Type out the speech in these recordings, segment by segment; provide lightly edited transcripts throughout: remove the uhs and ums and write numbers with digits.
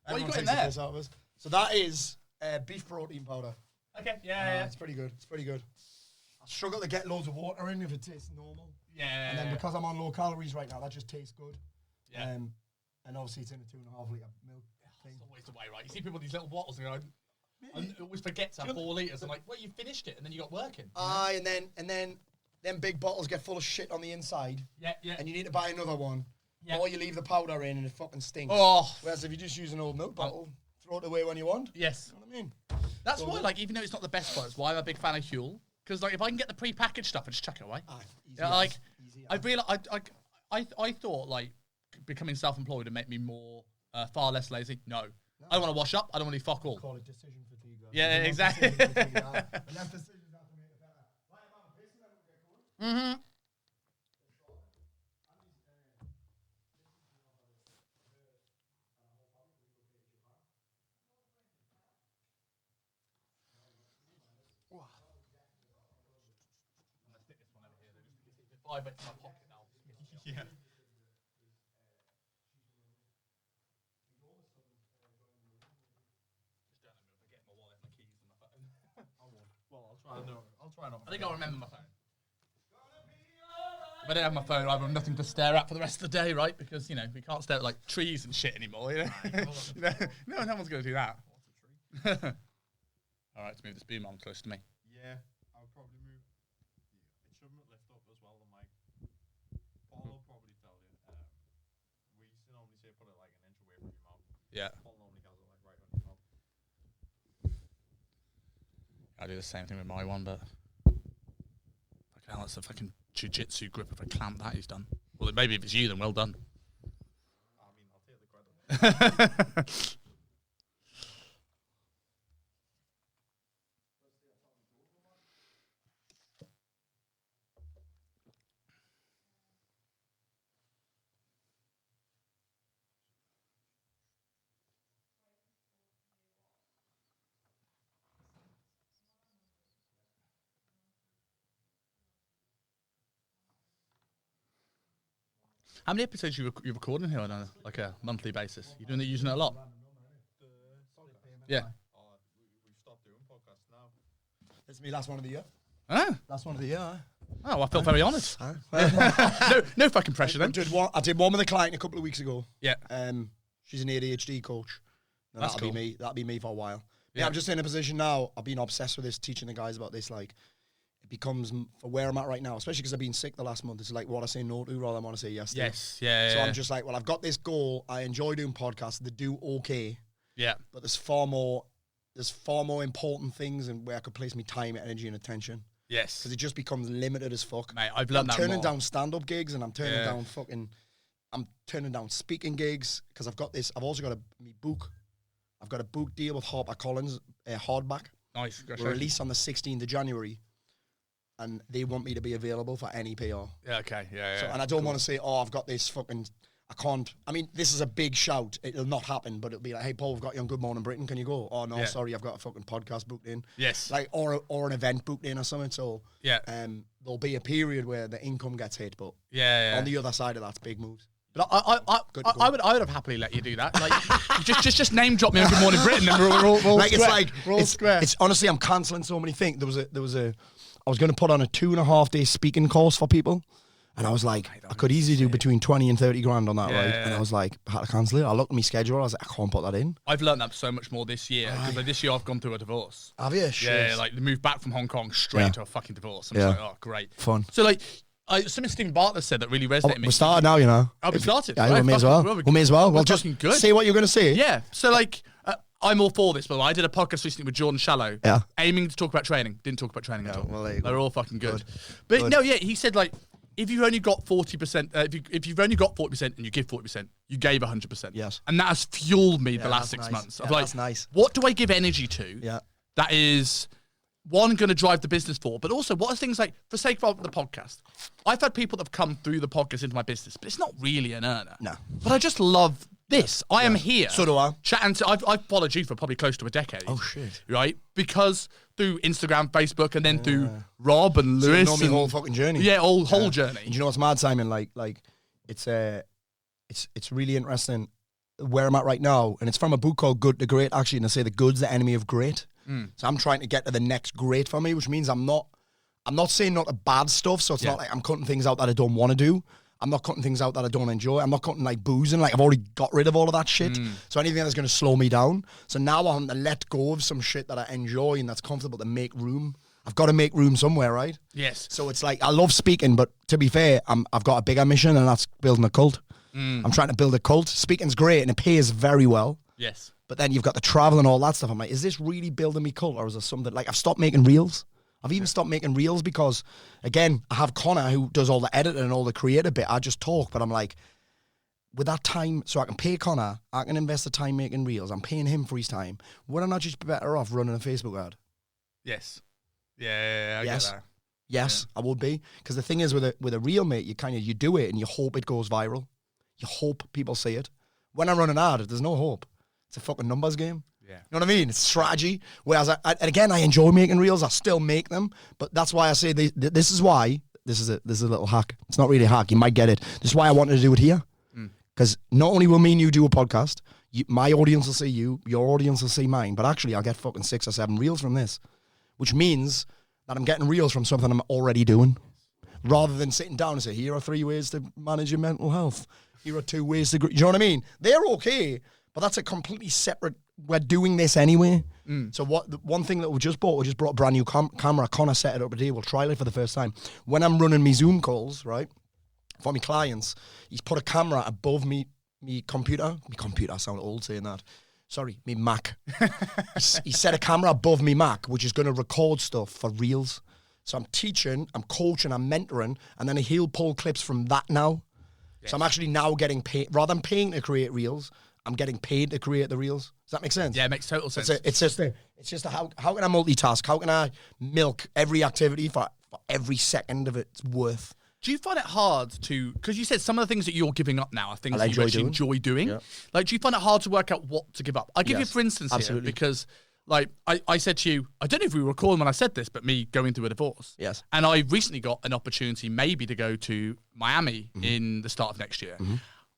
What you Everyone got in takes the there? piss out of us. So that is beef protein powder. Okay, yeah. It's pretty good. It's pretty good. I struggle to get loads of water in if it tastes normal. Yeah. And then because I'm on low calories right now, that just tastes good. Yeah. And obviously it's in a 2.5 litre milk thing. It's always the way, right? You see people with these little bottles and I always forget to have 4 litres. I'm like, well, you finished it and then you got working. Aye, and then them big bottles get full of shit on the inside. Yeah. And you need to buy another one. Yeah. Or you leave the powder in and it fucking stinks. Oh. Whereas if you just use an old milk bottle, throw it away when you want. Yes. You know what I mean? That's why, like, even though it's not the best one, it's why I'm a big fan of Huel. Because, like, if I can get the pre-packaged stuff, I just chuck it away. I realized, I thought, like, becoming self-employed would make me more, far less lazy. No. I don't want to wash up. I don't want to do fuck all. Call it decision fatigue. Yeah, exactly. Mm-hmm. I went to my pocket now. Yeah. I'll try not. I think I'll remember my phone. If I don't have my phone, I have nothing to stare at for the rest of the day, right? Because, you know, we can't stare at, like, trees and shit anymore, you know? No one's going to do that. What's a tree? All right, let's move this boom arm close to me. Yeah, I'll probably move. It shouldn't lift up as well, the mic. Paul will probably tell you. We used to normally say put it like an inch away from your mouth. Yeah. Paul normally has it like right on your mouth. I do the same thing with my one, but fucking hell, that's a fucking jiu-jitsu grip. If I clamp that, he's done. Well, maybe if it's you, then well done. I mean, I'll take the credit. How many episodes you recording here on a monthly basis? You using it a lot? Yeah. We've stopped doing podcasts now. This is me last one of the year. Ah. Last one of the year, Oh, I felt very honoured. No fucking pressure then. I did one with a client a couple of weeks ago. Yeah. She's an ADHD coach. That's that'll cool. be me. That'll be me for a while. Yeah. Yeah, I'm just in a position now. I've been obsessed with this, teaching the guys about this. Like, it becomes for where I'm at right now, especially because I've been sick the last month. It's like what I say no to rather than what I say yes to. Yes. Yeah. So I'm just like, well, I've got this goal. I enjoy doing podcasts. They do okay. Yeah. But there's far more important things and where I could place my time, energy, and attention. Yes. Because it just becomes limited as fuck. Mate, I've learned that I'm turning more. down stand-up gigs and I'm turning down speaking gigs because I've also got I've got a book deal with HarperCollins, hardback. Nice. We're released on the 16th of January and they want me to be available for any PR. Yeah, okay. Yeah. So, and I don't want to say, oh, I've got this fucking, I can't. I mean, this is a big shout. It'll not happen, but it'll be like, hey, Paul, we've got you on Good Morning Britain. Can you go? Oh, no, sorry, I've got a fucking podcast booked in. Yes. Like, or an event booked in or something. So, Yeah. there'll be a period where the income gets hit, but Yeah. on the other side of that's big moves. But I would have happily let you do that. Like, just name drop me on Good Morning Britain, and we're all Like, square. We're all square. It's honestly, I'm cancelling so many things. I was going to put on a 2.5 day speaking course for people. And I was like, I could easily do between 20 and 30 grand on that, right? Yeah. And I was like, I had to cancel it. I looked at my schedule. I was like, I can't put that in. I've learned that so much more this year. Because like, this year I've gone through a divorce. Have you? Yeah, like the move back from Hong Kong straight into a fucking divorce. I'm just like, oh, great. Fun. So like, something Stephen Bartlett said that really resonated with me. We're started now, you know. Oh, we started. Yeah, Right, we may as well. fucking- We may as well. Well, just fucking good. say what you're going to say. Yeah. So like, I'm all for this, but I did a podcast recently with Jordan Shallow. Yeah. Aiming to talk about training. Didn't talk about training at all. well, there you go. They're all fucking good. But Good. no, yeah, he said like, if you've only got 40%, if you've only got 40% and you give 40%, you gave 100%. Yes. And that has fueled me the last that's 6 nice. months. Yeah, Of like, that's nice. what do I give energy to? Yeah. That is, one, going to drive the business forward, but also what are things like, for sake of the podcast, I've had people that have come through the podcast into my business, but it's not really an earner. No. But I just love this. I am here. So do I. Chatting to, I've followed you for probably close to a decade. Oh, shit. Right? Because through Instagram, Facebook, and then through Rob and So you Lewis. know me and, whole fucking journey. Yeah, whole journey. And do you know what's mad, Simon? Like it's really interesting. where I'm at right now, and it's from a book called Good to Great, actually, and they say the good's the enemy of great. So I'm trying to get to the next great for me, which means I'm not saying not the bad stuff, so it's not like I'm cutting things out that I don't want to do. I'm not cutting things out that I don't enjoy. I'm not cutting like boozing. Like I've already got rid of all of that shit. So anything that's going to slow me down. So now I'm to let go of some shit that I enjoy and that's comfortable to make room. I've got to make room somewhere, right? Yes. So it's like, I love speaking, but to be fair, I've got a bigger mission, and that's building a cult. I'm trying to build a cult. Speaking's great and it pays very well. Yes. But then you've got the travel and all that stuff. I'm like, is this really building me cult, or is there something like I've stopped making reels? I've even stopped making reels because, again, I have Connor who does all the editing and all the creative bit. I just talk, but I'm like, with that time, so I can pay Connor, I can invest the time making reels. I'm paying him for his time. Would I not just be better off running a Facebook ad? Yes. Yeah, I yes. get that. Yes, I would be. Because the thing is, with a reel, mate, you do it and you hope it goes viral. You hope people see it. When I run an ad, there's no hope. It's a fucking numbers game. Yeah. You know what I mean? It's strategy. Whereas, and again, I enjoy making reels. I still make them. But that's why I say this is why, this is a little hack. It's not really a hack. You might get it. This is why I wanted to do it here. Because not only will me and you do a podcast, my audience will see you, your audience will see mine, but actually I'll get fucking 6 or 7 reels from this. Which means that I'm getting reels from something I'm already doing. Rather than sitting down and say, here are 3 ways to manage your mental health. Here are 2 ways to... You know what I mean? They're okay, but that's a completely separate... We're doing this anyway. So the one thing that we just brought a brand new camera. Connor set it up today. We'll trial it for the first time. When I'm running me Zoom calls, right, for my clients, he's put a camera above me computer. Me computer, I sound old saying that. Sorry, me Mac. He set a camera above me Mac, which is going to record stuff for reels. So I'm teaching, I'm coaching, I'm mentoring, and then he'll pull clips from that now. Yes. So I'm actually now getting paid, rather than paying to create reels, I'm getting paid to create the reels. Does that make sense? Yeah, it makes total sense. It's just how can I multitask? How can I milk every activity for every second of its worth? Do you find it hard to, because you said some of the things that you're giving up now are things that you actually enjoy doing. Yeah. Like, do you find it hard to work out what to give up? I give you, for instance, absolutely. Here, because like I said to you, I don't know if we were recording when I said this, but me going through a divorce. Yes. And I recently got an opportunity maybe to go to Miami in the start of next year.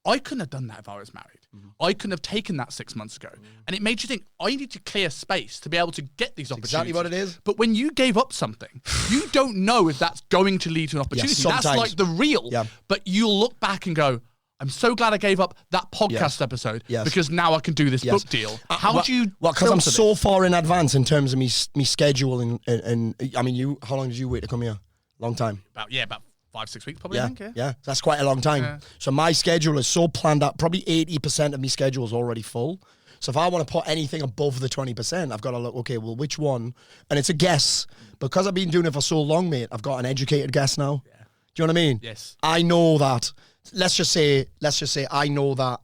I couldn't have done that if I was married. I couldn't have taken that 6 months ago. And it made you think, I need to clear space to be able to get these opportunities. Exactly what it is. But when you gave up something, you don't know if that's going to lead to an opportunity. That's like the real. Yeah. But you'll look back and go, I'm so glad I gave up that podcast episode because now I can do this book deal. How do you... Well, because I'm so far in advance in terms of me schedule and I mean, how long did you wait to come here? Long time. About 5-6 weeks probably, I think. Yeah, that's quite a long time. Yeah. So my schedule is so planned out. Probably 80% of my schedule is already full. So if I want to put anything above the 20%, I've got to look, okay, well, which one? And it's a guess. Because I've been doing it for so long, mate, I've got an educated guess now. Yeah. Do you know what I mean? Yes. I know that. Let's just say I know that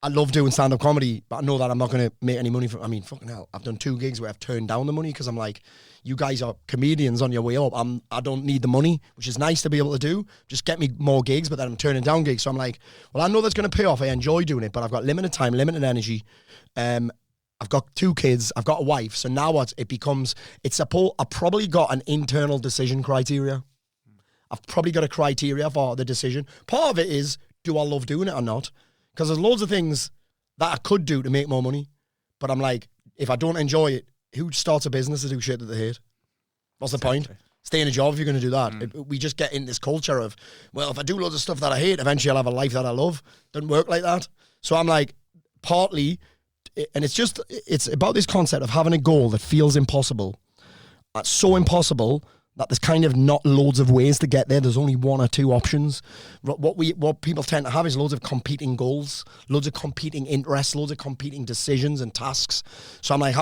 I love doing stand-up comedy, but I know that I'm not going to make any money from. I mean, fucking hell, I've done 2 gigs where I've turned down the money because I'm like, you guys are comedians on your way up. I don't need the money, which is nice to be able to do. Just get me more gigs, but then I'm turning down gigs. So I'm like, well, I know that's going to pay off. I enjoy doing it, but I've got limited time, limited energy. I've got 2 kids. I've got a wife. So now it becomes, I've probably got an internal decision criteria. I've probably got a criteria for the decision. Part of it is, do I love doing it or not? Because there's loads of things that I could do to make more money. But I'm like, if I don't enjoy it, who starts a business to do shit that they hate? What's the point? Stay in a job if you're going to do that. We just get in this culture of, well, if I do loads of stuff that I hate, eventually I'll have a life that I love. Doesn't work like that. So I'm like, partly, and it's about this concept of having a goal that feels impossible. It's so impossible that there's kind of not loads of ways to get there. There's only 1 or 2 options. What people tend to have is loads of competing goals, loads of competing interests, loads of competing decisions and tasks. So I'm like,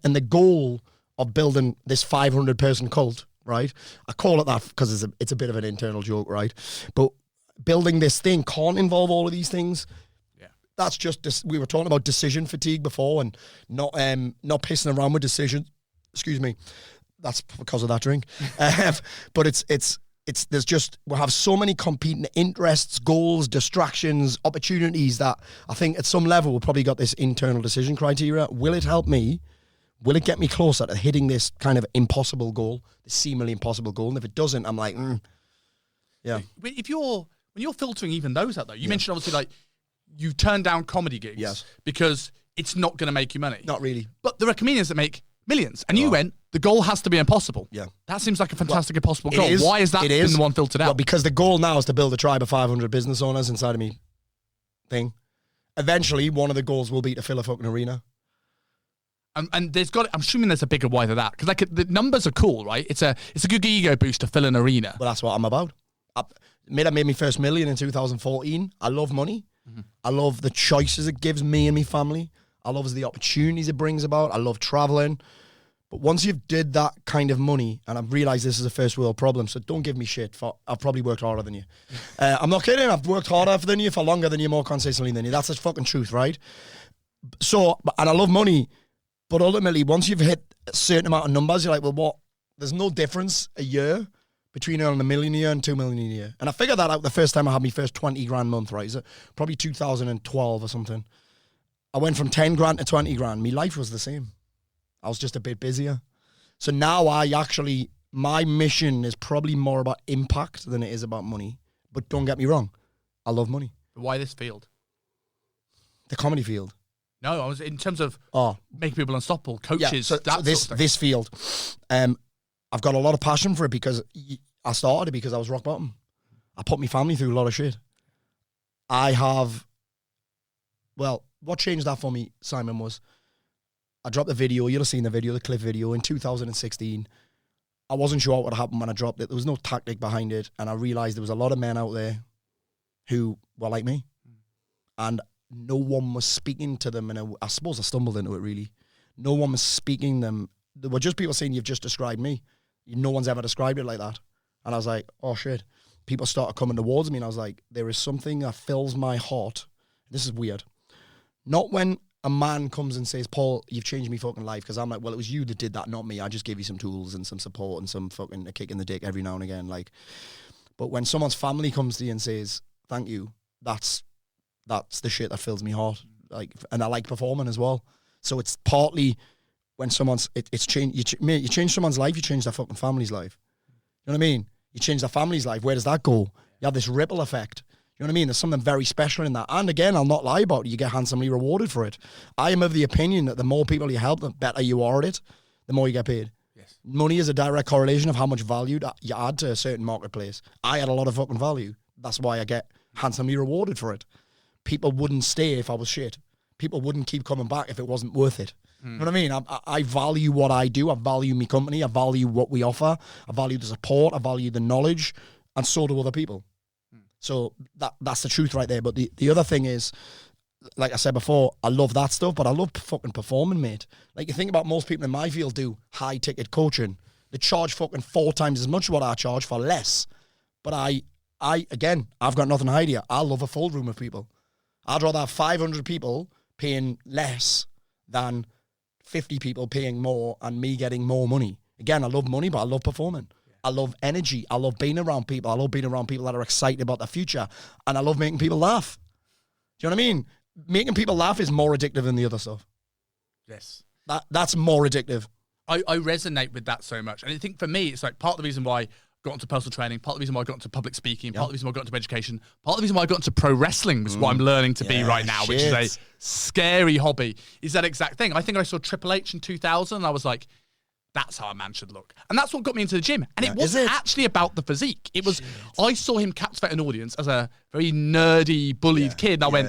and the goal of building this 500-person cult, right? I call it that because it's a bit of an internal joke, right? But building this thing can't involve all of these things. Yeah. That's just, we were talking about decision fatigue before and not pissing around with decisions. Excuse me. That's because of that drink. But we'll have so many competing interests, goals, distractions, opportunities that I think at some level we've probably got this internal decision criteria. Will it help me? Will it get me closer to hitting this kind of impossible goal, this seemingly impossible goal? And if it doesn't, I'm like, yeah. When you're filtering even those out though, you mentioned obviously like, you turn down comedy gigs because it's not going to make you money. Not really. But there are comedians that make millions. And you went, the goal has to be impossible. Yeah. That seems like a fantastic impossible goal. Is. Why is that been the one filtered out? Well, because the goal now is to build a tribe of 500 business owners inside of me thing. Eventually, one of the goals will be to fill a fucking arena. And there's got, I'm assuming there's a bigger why than that. Because like the numbers are cool, right? It's a good ego boost to fill an arena. Well, that's what I'm about. I made my first million in 2014. I love money. I love the choices it gives me and my family. I love the opportunities it brings about. I love traveling. But once you've did that kind of money, and I've realised this is a first world problem, so don't give me shit. I've probably worked harder than you. I'm not kidding. I've worked harder than you, for longer than you, more consistently than you. That's the fucking truth, right? So, and I love money, but ultimately, once you've hit a certain amount of numbers, you're like, well, what? There's no difference a year between earning $1 million a year and $2 million a year. And I figured that out the first time I had my first 20 grand month, right? Is it probably 2012 or something? I went from 10 grand to 20 grand. My life was the same. I was just a bit busier. So now my mission is probably more about impact than it is about money. But don't get me wrong, I love money. Why this field? The comedy field. No, I was in terms of making people unstoppable, coaches. So this field, I've got a lot of passion for it because I started it because I was rock bottom. I put my family through a lot of shit. What changed that for me, Simon, was I dropped the video. You'll have seen the video, the clip video in 2016. I wasn't sure what would happen when I dropped it. There was no tactic behind it. And I realized there was a lot of men out there who were like me. And no one was speaking to them. And I suppose I stumbled into it, really. No one was speaking them. There were just people saying, you've just described me. No one's ever described it like that. And I was like, oh, shit. People started coming towards me. And I was like, there is something that fills my heart. This is weird. Not when a man comes and says, Paul, you've changed me fucking life. Because I'm like, well, it was you that did that, not me. I just gave you some tools and some support and some fucking a kick in the dick every now and again. But when someone's family comes to you and says, thank you, that's the shit that fills me heart. And I like performing as well. So it's partly when it's changed. You change someone's life, you change their fucking family's life. You know what I mean? You change their family's life. Where does that go? You have this ripple effect. You know what I mean? There's something very special in that. And again, I'll not lie about it. You get handsomely rewarded for it. I am of the opinion that the more people you help, the better you are at it, the more you get paid. Yes. Money is a direct correlation of how much value that you add to a certain marketplace. I add a lot of fucking value. That's why I get handsomely rewarded for it. People wouldn't stay if I was shit. People wouldn't keep coming back if it wasn't worth it. You know what I mean? I value what I do. I value my company. I value what we offer. I value the support. I value the knowledge. And so do other people. So that's the truth right there. But the other thing is, like I said before, I love that stuff, but I love fucking performing, mate. Like, you think about most people in my field do high-ticket coaching. They charge fucking 4 times as much what I charge for less. But again, I've got nothing to hide here. I love a full room of people. I'd rather have 500 people paying less than 50 people paying more and me getting more money. Again, I love money, but I love performing. I love energy. I love being around people. I love being around people that are excited about the future. And I love making people laugh. Do you know what I mean? Making people laugh is more addictive than the other stuff. Yes. That's more addictive. I resonate with that so much. And I think for me, it's like part of the reason why I got into personal training, part of the reason why I got into public speaking, part of the reason why I got into education, part of the reason why I got into pro wrestling, was what I'm learning to be right now, which is a scary hobby, is that exact thing. I think I saw Triple H in 2000 and I was like, that's how a man should look. And that's what got me into the gym. And it wasn't actually about the physique. It was, I saw him captivate an audience as a very nerdy, bullied kid. And I went,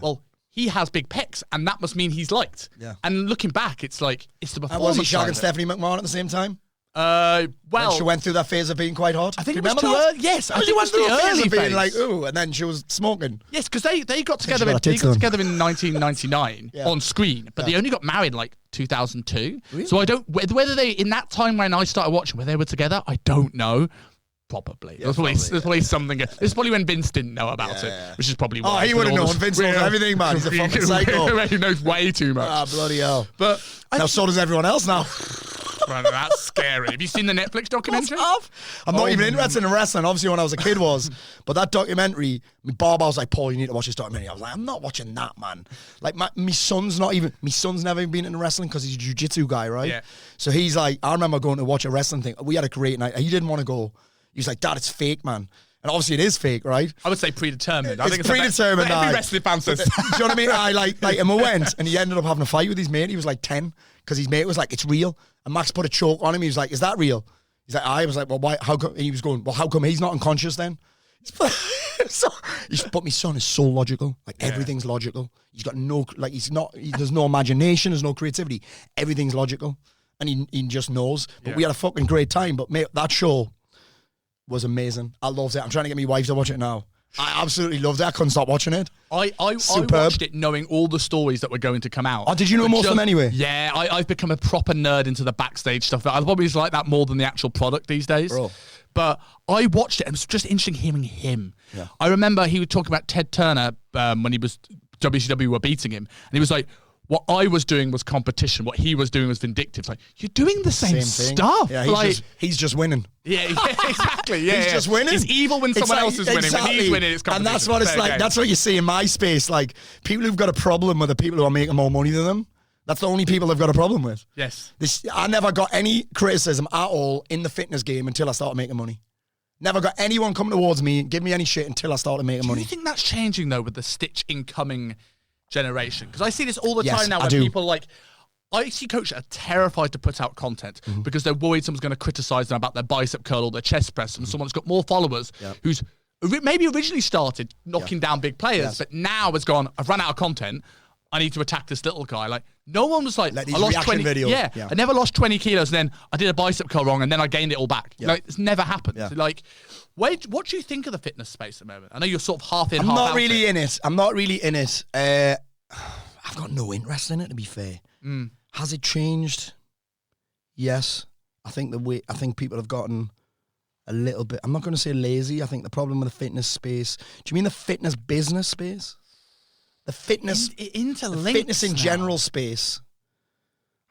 well, he has big pecs, and that must mean he's liked. Yeah. And looking back, it's like, it's the performance. And was he shagging Stephanie McMahon at the same time? Well, when she went through that phase of being quite hot. I think it was too early. Yes, I think it was the early phase. Being like, ooh, and then she was smoking. Yes, because they got together. They got together in 1999 on screen, but they only got married in like 2002. Really? So I don't whether they in that time when I started watching whether they were together. I don't know. Probably. There's probably something. This is probably when Vince didn't know about it, which is probably why. Oh, he would have known. Vince knows everything, man. He's a fucking psycho. He knows way too much. Ah, bloody hell. But now so does everyone else now. Man, that's scary. Have you seen the Netflix documentary? I'm not even interested in wrestling. Obviously, when I was a kid was. But that documentary, my barber was like, Paul, you need to watch this documentary. I was like, I'm not watching that, man. Like, my son's never even been into wrestling because he's a jiu-jitsu guy, right? Yeah. So he's like, I remember going to watch a wrestling thing. We had a great night. He didn't want to go. He was like, Dad, it's fake, man. And obviously it is fake, right? I would say predetermined. I It's think it's predetermined. Every aye. wrestling fan says. Do you know what I mean? I like Emma went, and he ended up having a fight with his mate. He was like 10 because his mate was like, "It's real." And Max put a choke on him. He was like, "Is that real?" He's like, "I was like, well, why? How come?" He was going, "Well, how come he's not unconscious then?" But my son is so logical. Like everything's logical. He's got no there's no imagination. There's no creativity. Everything's logical, and he just knows. But we had a fucking great time. But mate, that show was amazing. I loved it. I'm trying to get my wife to watch it now. I absolutely loved it. I couldn't stop watching it. I watched it knowing all the stories that were going to come out. Oh, did you know most of them anyway? Yeah, I've become a proper nerd into the backstage stuff. I probably like that more than the actual product these days. Bro. But I watched it and it was just interesting hearing him. Yeah. I remember he was talking about Ted Turner when he was WCW were beating him. And he was like, what I was doing was competition. What he was doing was vindictive. It's like, you're doing the same thing. stuff. Yeah, he's just winning. Yeah, exactly. Yeah, he's just winning. He's evil when someone else is winning. Exactly. When he's winning, it's competition. And that's what it's like. Game. That's what you see in my space. Like, people who've got a problem with the people who are making more money than them. That's the only people they've got a problem with. Yes. I never got any criticism at all in the fitness game until I started making money. Never got anyone coming towards me, give me any shit until I started making money. Do you think that's changing, though, with the Stitch incoming generation? Because I see this all the Yes, time now I where do. people like... I see coaches that are terrified to put out content because they're worried someone's going to criticize them about their bicep curl or their chest press and someone's got more followers who's maybe originally started knocking down big players, but now has gone, I've run out of content, I need to attack this little guy. Like, no one was like, Like these I lost reaction 20 videos. Yeah, I never lost 20 kilos and then I did a bicep curl wrong and then I gained it all back. Yeah. Like, it's never happened. Yeah. So, like, what do you think of the fitness space at the moment? I know you're sort of half in, I'm half not out really it. in it. I'm not really in it. I've got no interest in it, to be fair. Has it changed? Yes. I think people have gotten a little bit, I'm not going to say lazy. I think the problem with the fitness space, do you mean the fitness business space? The fitness, Interlinks the fitness in now. general space.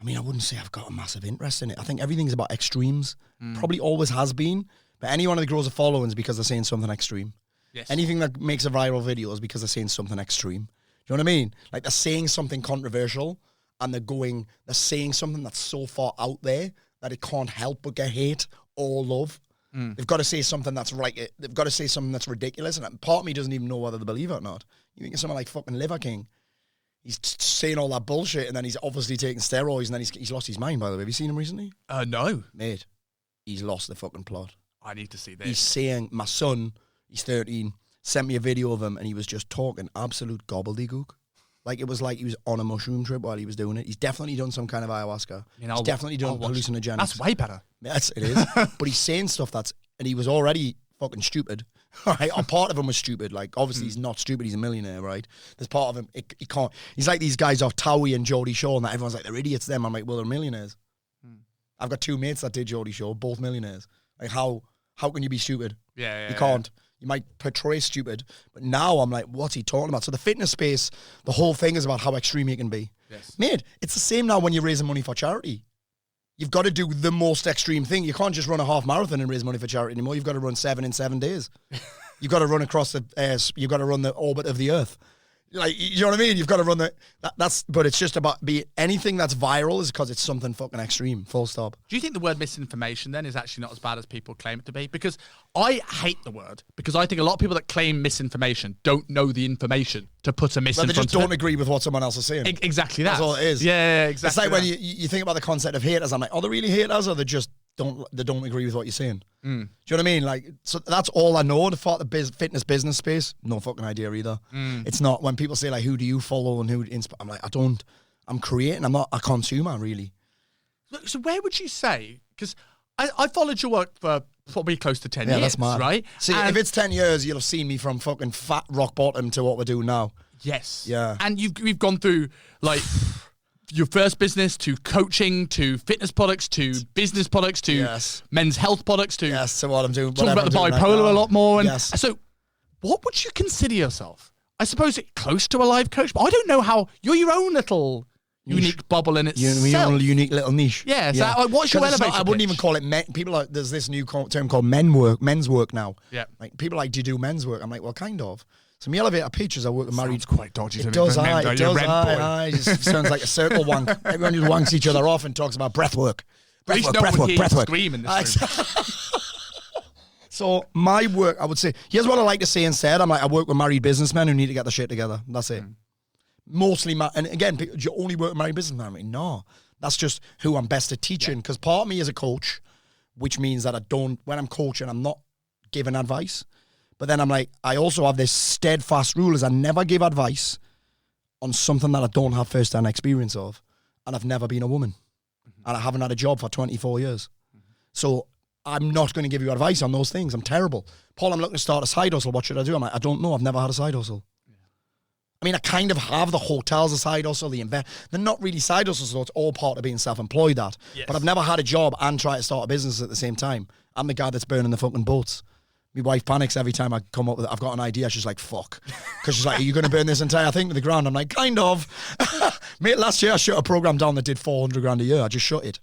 I mean, I wouldn't say I've got a massive interest in it. I think everything's about extremes. Probably always has been. But anyone that grows a following is because they're saying something extreme. Yes. Anything that makes a viral video is because they're saying something extreme. Do you know what I mean? Like, they're saying something controversial and they're saying something that's so far out there that it can't help but get hate or love. They've got to say something that's right. They've got to say something that's ridiculous. And part of me doesn't even know whether they believe it or not. You think of someone like fucking Liver King. He's saying all that bullshit and then he's obviously taking steroids and then he's lost his mind, by the way. Have you seen him recently? No. Mate, he's lost the fucking plot. I need to see this. He's saying, my son, he's 13, sent me a video of him and he was just talking absolute gobbledygook. Like, it was like he was on a mushroom trip while he was doing it. He's definitely done some kind of ayahuasca. He's definitely done hallucinogenics. That's way better. Yes, it is. But he's saying stuff and he was already fucking stupid. Right? A part of him was stupid. Like, obviously he's not stupid, he's a millionaire, right? There's part of him, he can't. He's like these guys off Towie and Geordie Shore and that everyone's like, they're idiots them. I'm like, well, they're millionaires. I've got two mates that did Geordie Shore, both millionaires. Like, how can you be stupid? Yeah. You can't. You might portray stupid, but now I'm like, what's he talking about? So the fitness space, the whole thing is about how extreme you can be. Yes. Mate, it's the same now when you're raising money for charity. You've got to do the most extreme thing. You can't just run a half marathon and raise money for charity anymore. You've got to run 7 in 7 days. You've got to run across you've got to run the orbit of the earth. Like, you know what I mean? You've got to run but it's just about anything that's viral is because it's something fucking extreme. Full stop. Do you think the word misinformation then is actually not as bad as people claim it to be? Because I hate the word, because I think a lot of people that claim misinformation don't know the information to put a Well, they just don't agree with what someone else is saying. Exactly that. That's all it is. Yeah, exactly. It's like when you think about the concept of haters, I'm like, are they really haters or they just don't agree with what you're saying? Do you know what I mean? Like, so that's all I know. The fitness business space, no fucking idea either. It's not when people say like, who do you follow and who inspire? I'm like, I'm creating. I'm not a consumer really. So where would you say? Because I followed your work for probably close to 10 Yeah, years, that's mad. right? See, if it's 10 years, you'll have seen me from fucking fat rock bottom to what we're doing now. Yes. Yeah. And we've gone through like your first business to coaching to fitness products to business products to men's health products to Yes, so what I'm doing. talking about the right bipolar now. a lot more. And Yes. so what would you consider yourself? I suppose it close to a life coach, but I don't know how you're your own little unique bubble in itself. Your own unique little niche. Yeah. So what's your 'Cause it's elevator not- I wouldn't pitch? even call it men. People are, there's this new term called men's work now. Yeah. Like, people are like, do you do men's work? I'm like, well, kind of. So my elevator pitch is I work with married. Sounds quite dodgy. It doesn't does, Men, aye. though. It You're a does, red aye, boy. aye. It just sounds like a circle wank. Everyone just wanks each other off and talks about breath work. At least no one would hear you scream in this room. So my work, I would say, here's what I like to say instead. I'm like, I work with married businessmen who need to get their shit together. That's it. Mostly, and again, do you only work with married businessmen? I mean, no. That's just who I'm best at teaching. Because part of me is a coach, which means that when I'm coaching, I'm not giving advice. But then I'm like, I also have this steadfast rule is I never give advice on something that I don't have first-hand experience of. And I've never been a woman. And I haven't had a job for 24 years. So I'm not going to give you advice on those things. I'm terrible. Paul, I'm looking to start a side hustle. What should I do? I'm like, I don't know. I've never had a side hustle. I mean, I kind of have the hotels a side hustle, they're not really side hustles, so it's all part of being self-employed that. Yes. But I've never had a job and try to start a business at the same time. I'm the guy that's burning the fucking boats. My wife panics every time I come up with it. I've got an idea. She's like, fuck. Because she's like, are you going to burn this entire thing to the ground? I'm like, kind of. Mate, last year I shut a program down that did 400 grand a year. I just shut it.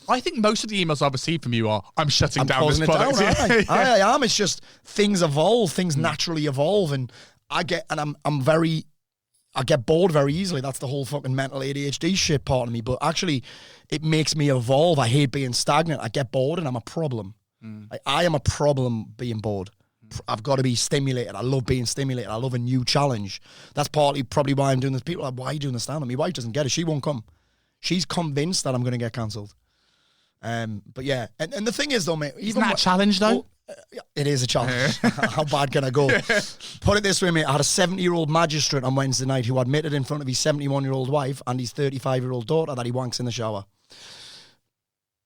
I think most of the emails I've received from you are, I'm shutting down this product. I am. It's just things evolve. Things naturally evolve. And I get bored very easily. That's the whole fucking mental ADHD shit part of me. But actually, it makes me evolve. I hate being stagnant. I get bored and I'm a problem. Like, I am a problem being bored. I've got to be stimulated. I love being stimulated. I love a new challenge. That's partly probably why I'm doing this. People are like, why are you doing the stand-up? My wife doesn't get it. She won't come. She's convinced that I'm going to get cancelled. But yeah. And the thing is though, mate. Isn't that a challenge though? It is a challenge. How bad can I go? Put it this way, mate. I had a 70-year-old magistrate on Wednesday night who admitted in front of his 71-year-old wife and his 35-year-old daughter that he wanks in the shower.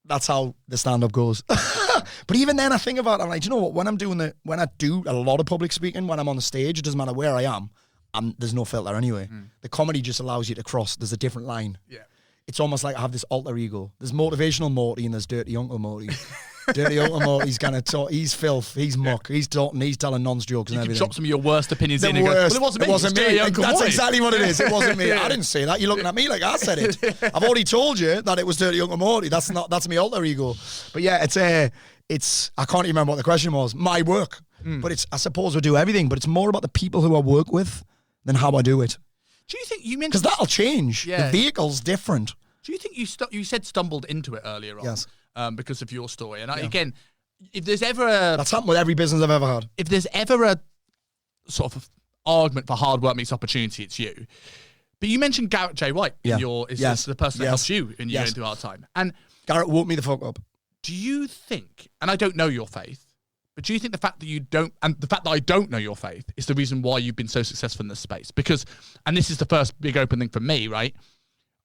That's how the stand-up goes. But even then, I think about it, I'm like, do you know what? When I do a lot of public speaking, when I'm on the stage, it doesn't matter where I am, there's no filter anyway. The comedy just allows you to cross. There's a different line. Yeah. It's almost like I have this alter ego. There's motivational Morty and there's dirty Uncle Morty. Dirty Uncle Morty's gonna talk. He's filth. He's muck. He's talking. He's telling nonce jokes and everything. You can drop some of your worst opinions in. Worst. Well, it wasn't me. That's exactly what it is. It wasn't me. I didn't say that. You're looking at me like I said it. I've already told you that it was Dirty Uncle Morty. That's my alter ego. But yeah, it's. I can't even remember what the question was. My work. But it's. I suppose we do everything. But it's more about the people who I work with than how I do it. Do you think you mentioned? Because that'll change. Yeah. The vehicle's different. Do you think you said stumbled into it earlier on? Yes. Because of your story. And again, if there's ever a... That's happened with every business I've ever had. If there's ever a sort of argument for hard work meets opportunity, it's you. But you mentioned Garrett J. White is the person that helps you in your into hard time. And Garrett woke me the fuck up. Do you think, and I don't know your faith, but do you think the fact that you don't, and the fact that I don't know your faith is the reason why you've been so successful in this space? Because, and this is the first big opening for me, right?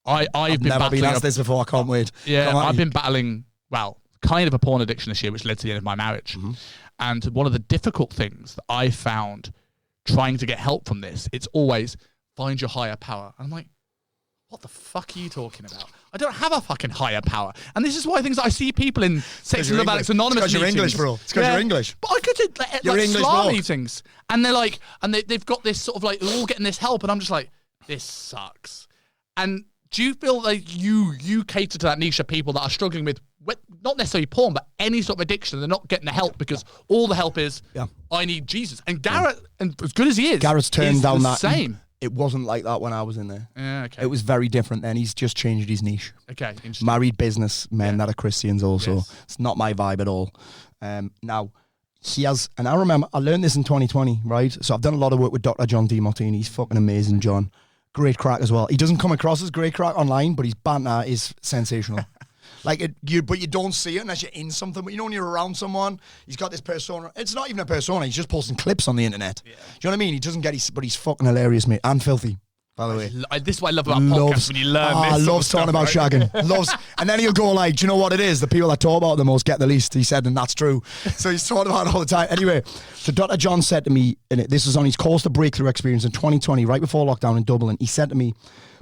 I've never been asked this before. I can't wait. Yeah, I've been battling, kind of a porn addiction this year, which led to the end of my marriage. And one of the difficult things that I found trying to get help from this, it's always find your higher power. And I'm like, what the fuck are you talking about? I don't have a fucking higher power. And this is why things I see people in Sex and Alex Anonymous meetings. It's because you're English, bro. It's because you're English. But I go to like SLA meetings, and they're like, and they've got this sort of like, they're all getting this help, and I'm just like, this sucks. And do you feel like you cater to that niche of people that are struggling with not necessarily porn, but any sort of addiction, and they're not getting the help because all the help is, I need Jesus. And Garrett, and as good as he is, Garrett's turned down that. Same. It wasn't like that when I was in there. Yeah, okay. It was very different then. He's just changed his niche. Okay, interesting. Married businessmen that are Christians also. Yes. It's not my vibe at all. Now, he has, and I remember, I learned this in 2020, right? So I've done a lot of work with Dr. John DeMartini. He's fucking amazing, John. Great crack as well. He doesn't come across as great crack online, but his banter is sensational. But you don't see it unless you're in something. But when you're around someone, he's got this persona. It's not even a persona. He's just posting clips on the internet. Yeah. Do you know what I mean? He doesn't get but he's fucking hilarious, mate. And filthy, by the way. This is what I love about podcasts when you learn this. I love talking about shagging. And then he'll go like, do you know what it is? The people that talk about it the most get the least. He said, and that's true. So he's talking about it all the time. Anyway, so Dr. John said to me, and this was on his course to breakthrough experience in 2020, right before lockdown in Dublin. He said to me,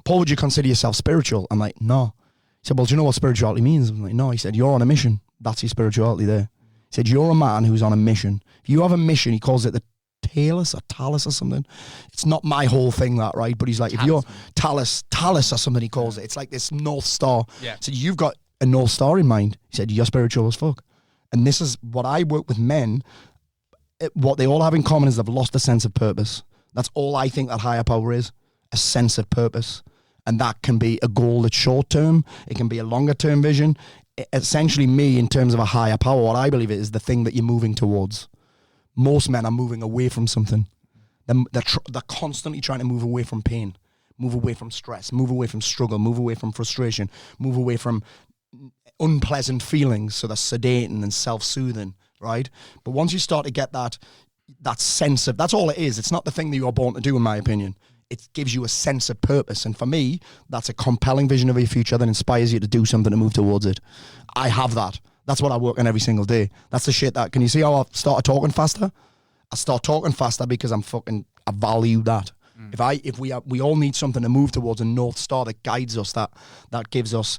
Paul, would you consider yourself spiritual? I'm like, no. He said, well, do you know what spirituality means? I'm like, no. He said, you're on a mission. That's your spirituality there. He said, you're a man who's on a mission. If you have a mission, he calls it the talus or something. It's not my whole thing, that, right? But he's like, if you're talus or something, he calls it. It's like this North Star. Yeah. So you've got a North Star in mind. He said, you're spiritual as fuck. And this is what I work with men. What they all have in common is they've lost a sense of purpose. That's all I think that higher power is, a sense of purpose. And that can be a goal that's short term. It can be a longer term vision. essentially me, in terms of a higher power, what I believe it is the thing that you're moving towards. Most men are moving away from something. They're constantly trying to move away from pain, move away from stress, move away from struggle, move away from frustration, move away from unpleasant feelings. So they're sedating and self-soothing, right? But once you start to get that sense of, that's all it is. It's not the thing that you are born to do, in my opinion. It gives you a sense of purpose. And for me, that's a compelling vision of your future that inspires you to do something to move towards it. I have that. That's what I work on every single day. That's the shit that, can you see how I've started talking faster? I start talking faster because I value that. If we all need something to move towards, a North Star that guides us, that gives us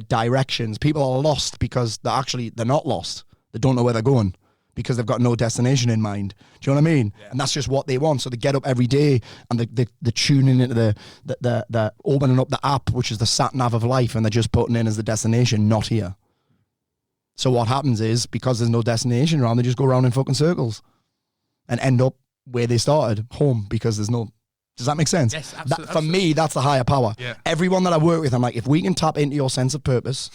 directions. People are lost because they're not lost. They don't know where they're going, because they've got no destination in mind. Do you know what I mean? Yeah. And that's just what they want. So they get up every day and they're tuning into the opening up the app, which is the sat nav of life, and they're just putting in as the destination, not here. So what happens is, because there's no destination around, they just go around in fucking circles and end up where they started, home, because there's no... Does that make sense? Yes, absolutely. For me, that's the higher power. Yeah. Everyone that I work with, I'm like, if we can tap into your sense of purpose,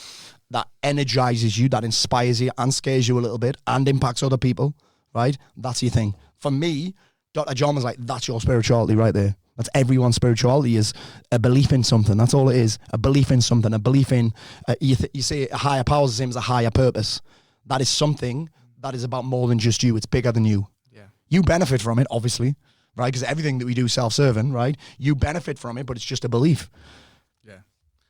that energizes you, that inspires you and scares you a little bit and impacts other people, right? That's your thing. For me, Dr. John was like, that's your spirituality right there. That's everyone's spirituality, is a belief in something. That's all it is. A belief in something, a belief in, you say a higher power is the same as a higher purpose. That is something that is about more than just you. It's bigger than you. Yeah. You benefit from it, obviously, right? Because everything that we do self-serving, right? You benefit from it, but it's just a belief. Yeah.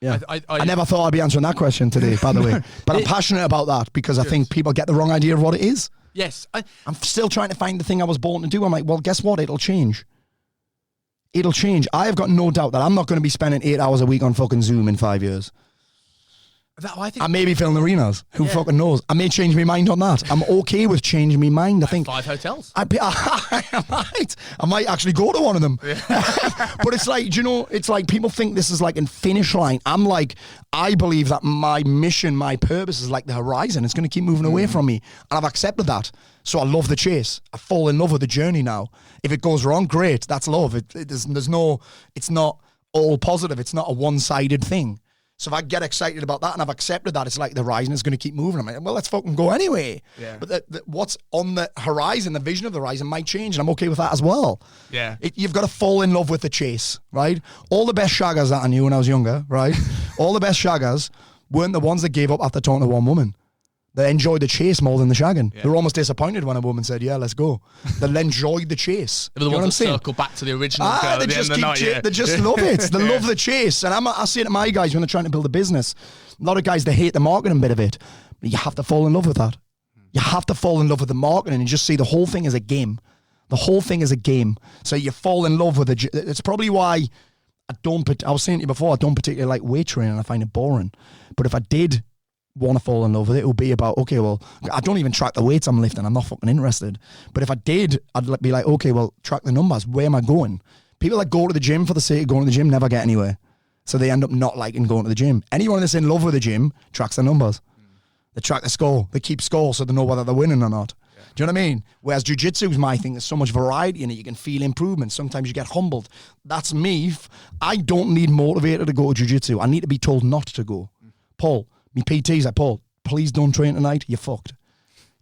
Yeah. I never thought I'd be answering that question today, by the way. But I'm passionate about that because I think people get the wrong idea of what it is. Yes. I'm still trying to find the thing I was born to do. I'm like, well, guess what? It'll change. It'll change. I have got no doubt that I'm not going to be spending 8 hours a week on fucking Zoom in 5 years. I may be filling arenas. Who fucking knows? I may change my mind on that. I'm okay with changing my mind. I think 5 hotels. I might actually go to one of them. Yeah. But it's like, do you know, it's like people think this is like a finish line. I'm like, I believe that my mission, my purpose is like the horizon. It's going to keep moving away from me. And I've accepted that. So I love the chase. I fall in love with the journey now. If it goes wrong, great. That's love. It's not all positive. It's not a one-sided thing. So if I get excited about that and I've accepted that, it's like the horizon is going to keep moving. I'm like, well, let's fucking go anyway. Yeah. But what's on the horizon, the vision of the horizon might change, and I'm okay with that as well. Yeah. You've got to fall in love with the chase, right? All the best shaggers that I knew when I was younger, right? All the best shaggers weren't the ones that gave up after talking to one woman. They enjoyed the chase more than the shagging. Yeah. They were almost disappointed when a woman said, yeah, let's go. They enjoyed the chase. They were the ones that circle back to the original girl at the end of the night. They just love it. They love the chase. And I say it to my guys when they're trying to build a business. A lot of guys, they hate the marketing bit of it. But you have to fall in love with that. You have to fall in love with the marketing and just see the whole thing as a game. The whole thing is a game. So you fall in love with it. It's probably why I was saying to you before, I don't particularly like weight training. I find it boring. But if I did want to fall in love with it would be about, okay, well, I don't even track the weights I'm lifting. I'm not fucking interested. But if I did, I'd be like, okay, well, track the numbers. Where am I going? People that go to the gym for the sake of going to the gym never get anywhere. So they end up not liking going to the gym. Anyone that's in love with the gym tracks the numbers. They track the score. They keep score so they know whether they're winning or not. Yeah. Do you know what I mean? Whereas jiu-jitsu is my thing. There's so much variety in it. You can feel improvement. Sometimes you get humbled. That's me. I don't need motivator to go to jiu-jitsu. I need to be told not to go. Paul, me PT's like, Paul, please don't train tonight. You're fucked.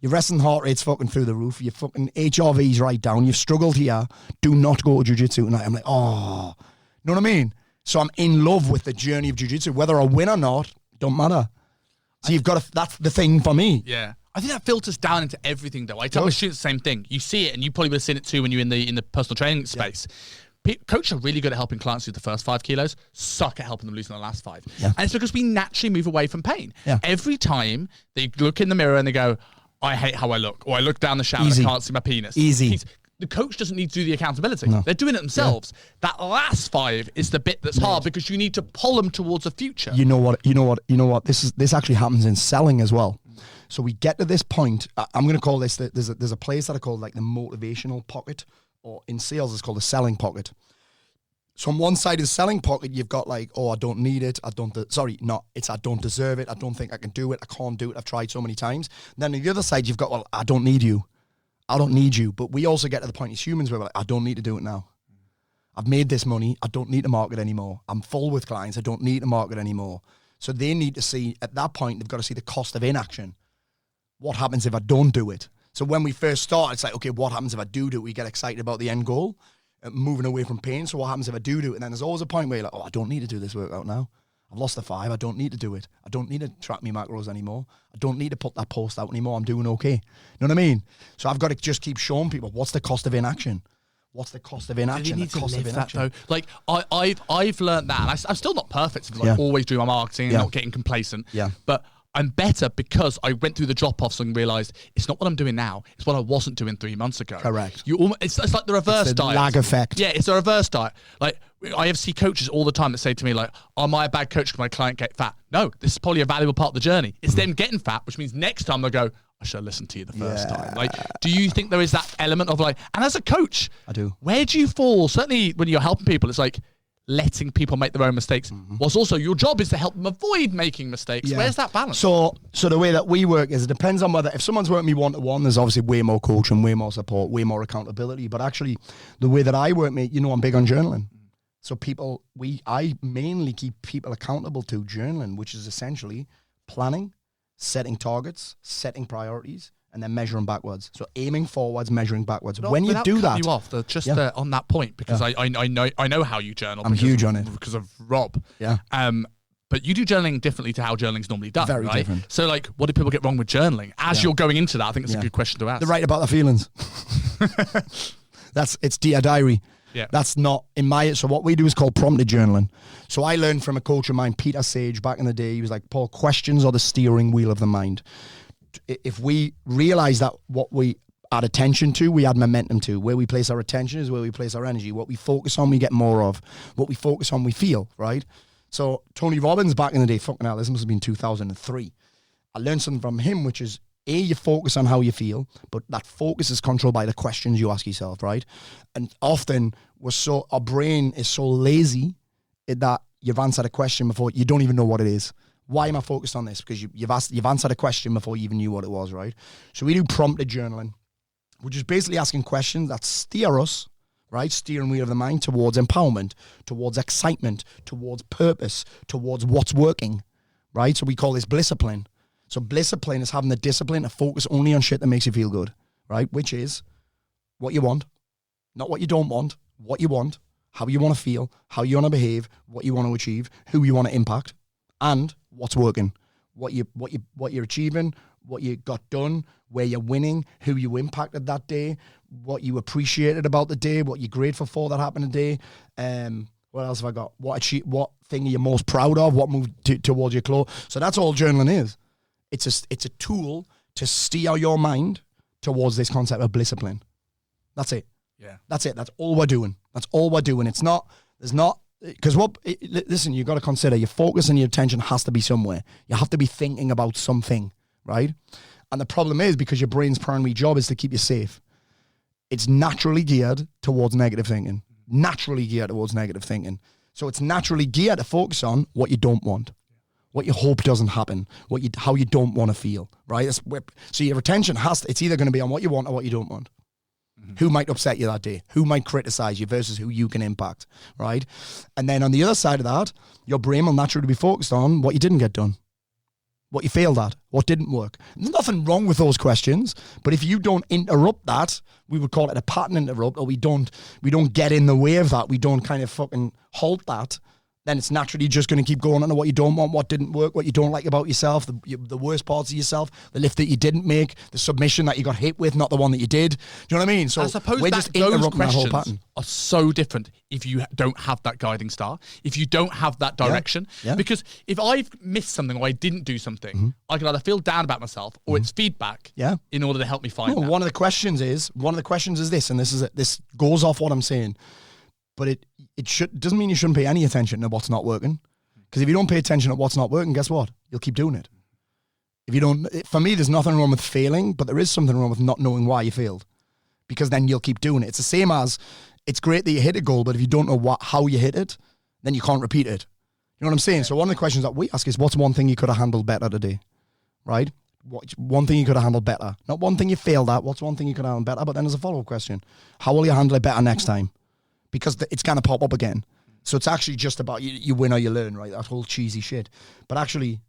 Your resting heart rate's fucking through the roof. Your fucking HRV's right down. You've struggled here. Do not go to jiu-jitsu tonight. I'm like, oh. You know what I mean? So I'm in love with the journey of jiu-jitsu. Whether I win or not, don't matter. So you've got to, that's the thing for me. Yeah. I think that filters down into everything, though. I tell my students the same thing. You see it, and you probably would have seen it too when you're in the personal training space. Yeah. Coaches are really good at helping clients lose the first 5 kilos, suck at helping them lose the last 5. Yeah. And it's because we naturally move away from pain. Yeah. Every time they look in the mirror and they go, I hate how I look, or I look down the shower and I can't see my penis. Easy. The coach doesn't need to do the accountability. No. They're doing it themselves. Yeah. That last 5 is the bit that's hard because you need to pull them towards the future. You know what? This actually happens in selling as well. So we get to this point. I'm going to call this, there's a place that I call like the motivational pocket, or in sales it's called the selling pocket. So on one side of the selling pocket, you've got like, oh, I don't need it. I don't deserve it. I don't think I can do it. I can't do it. I've tried so many times. Then on the other side, you've got, well, I don't need you. I don't need you. But we also get to the point as humans where we're like, I don't need to do it now. I've made this money. I don't need to market anymore. I'm full with clients. I don't need to market anymore. So they need to see, at that point, they've got to see the cost of inaction. What happens if I don't do it? So when we first start, it's like, okay, what happens if I do it? We get excited about the end goal, moving away from pain. So what happens if I do it? And then there's always a point where you're like, oh, I don't need to do this workout now. I've lost the 5. I don't need to do it. I don't need to track my macros anymore. I don't need to put that post out anymore. I'm doing okay. You know what I mean? So I've got to just keep showing people, what's the cost of inaction? What's the cost of inaction? You need the cost to live of inaction. that, though. Like, I've learned that. And I'm still not perfect, like always doing my marketing and not getting complacent. Yeah. But I'm better because I went through the drop-offs and realised it's not what I'm doing now. It's what I wasn't doing 3 months ago. Correct. It's like the reverse diet. Lag effect. Yeah, it's a reverse diet. Like, I see coaches all the time that say to me, like, am I a bad coach because my client get fat? No, this is probably a valuable part of the journey. It's them getting fat, which means next time they'll go, I should have listened to you the first time. Like, do you think there is that element of like, and as a coach, I do. Where do you fall? Certainly when you're helping people, it's like letting people make their own mistakes. Whilst also your job is to help them avoid making mistakes. Yeah. Where's that balance? So the way that we work is it depends on whether, if someone's working me one-to-one, there's obviously way more coaching, way more support, way more accountability. But actually, the way that I work, mate, you know, I'm big on journaling. So I mainly keep people accountable to journaling, which is essentially planning, setting targets, setting priorities, and then measuring backwards. So aiming forwards, measuring backwards. But when you do that, you off on that point, because I know how you journal. I'm huge on it because of Rob. Yeah. But you do journaling differently to how journaling's normally done. Very right? different. So like, what do people get wrong with journaling? As you're going into that, I think it's a good question to ask. They write about their feelings. It's dear diary. Yeah. That's not in so what we do is called prompted journaling. So I learned from a coach of mine, Peter Sage, back in the day. He was like, Paul, questions are the steering wheel of the mind. If we realize that what we add attention to, we add momentum to. Where we place our attention is where we place our energy. What we focus on, we get more of. What we focus on, we feel, right? So Tony Robbins back in the day, fucking hell, this must have been 2003. I learned something from him, which is, you focus on how you feel, but that focus is controlled by the questions you ask yourself, right? And often our brain is so lazy that you've answered a question before you don't even know what it is. Why am I focused on this? Because you've answered a question before you even knew what it was, right? So we do prompted journaling, which is basically asking questions that steer us, right? Steering wheel of the mind towards empowerment, towards excitement, towards purpose, towards what's working, right? So we call this blissipline. So blissipline is having the discipline to focus only on shit that makes you feel good, right? Which is what you want, not what you don't want, what you want, how you want to feel, how you want to behave, what you want to achieve, who you want to impact, and what's working, what you're achieving, what you got done, where you're winning, who you impacted that day, what you appreciated about the day, what you're grateful for that happened today. What else have I got? What thing are you most proud of? What moved towards your close? So that's all journaling is. It's a tool to steer your mind towards this concept of blissipline. That's it. Yeah. That's it. That's all we're doing. That's all we're doing. Because listen, you've got to consider your focus and your attention has to be somewhere. You have to be thinking about something, right? And the problem is because your brain's primary job is to keep you safe. It's naturally geared towards negative thinking. So it's naturally geared to focus on what you don't want. What you hope doesn't happen, how you don't want to feel, right? So your attention it's either going to be on what you want or what you don't want. Mm-hmm. Who might upset you that day? Who might criticize you versus who you can impact, right? And then on the other side of that, your brain will naturally be focused on what you didn't get done, what you failed at, what didn't work. There's nothing wrong with those questions, but if you don't interrupt that, we would call it a pattern interrupt, or we don't get in the way of that, we don't kind of fucking halt that, then it's naturally just going to keep going on to what you don't want, what didn't work, what you don't like about yourself, the worst parts of yourself, the lift that you didn't make, the submission that you got hit with, not the one that you did. Do you know what I mean? So I suppose we're just interrupting that whole pattern. Are so different if you don't have that guiding star, if you don't have that direction. Yeah. Because if I've missed something or I didn't do something, I can either feel down about myself or it's feedback in order to help me find that. One of the questions is this, and this goes off what I'm saying. But it doesn't mean you shouldn't pay any attention to what's not working. Because if you don't pay attention to what's not working, guess what? You'll keep doing it. If you don't, for me, there's nothing wrong with failing, but there is something wrong with not knowing why you failed. Because then you'll keep doing it. It's the same as, it's great that you hit a goal, but if you don't know how you hit it, then you can't repeat it. You know what I'm saying? So one of the questions that we ask is, what's one thing you could have handled better today? Right? What's one thing you could have handled better? Not one thing you failed at, what's one thing you could have handled better? But then there's a follow-up question. How will you handle it better next time? Because it's going to pop up again. So it's actually just about you win or you learn, right? That whole cheesy shit. But actually,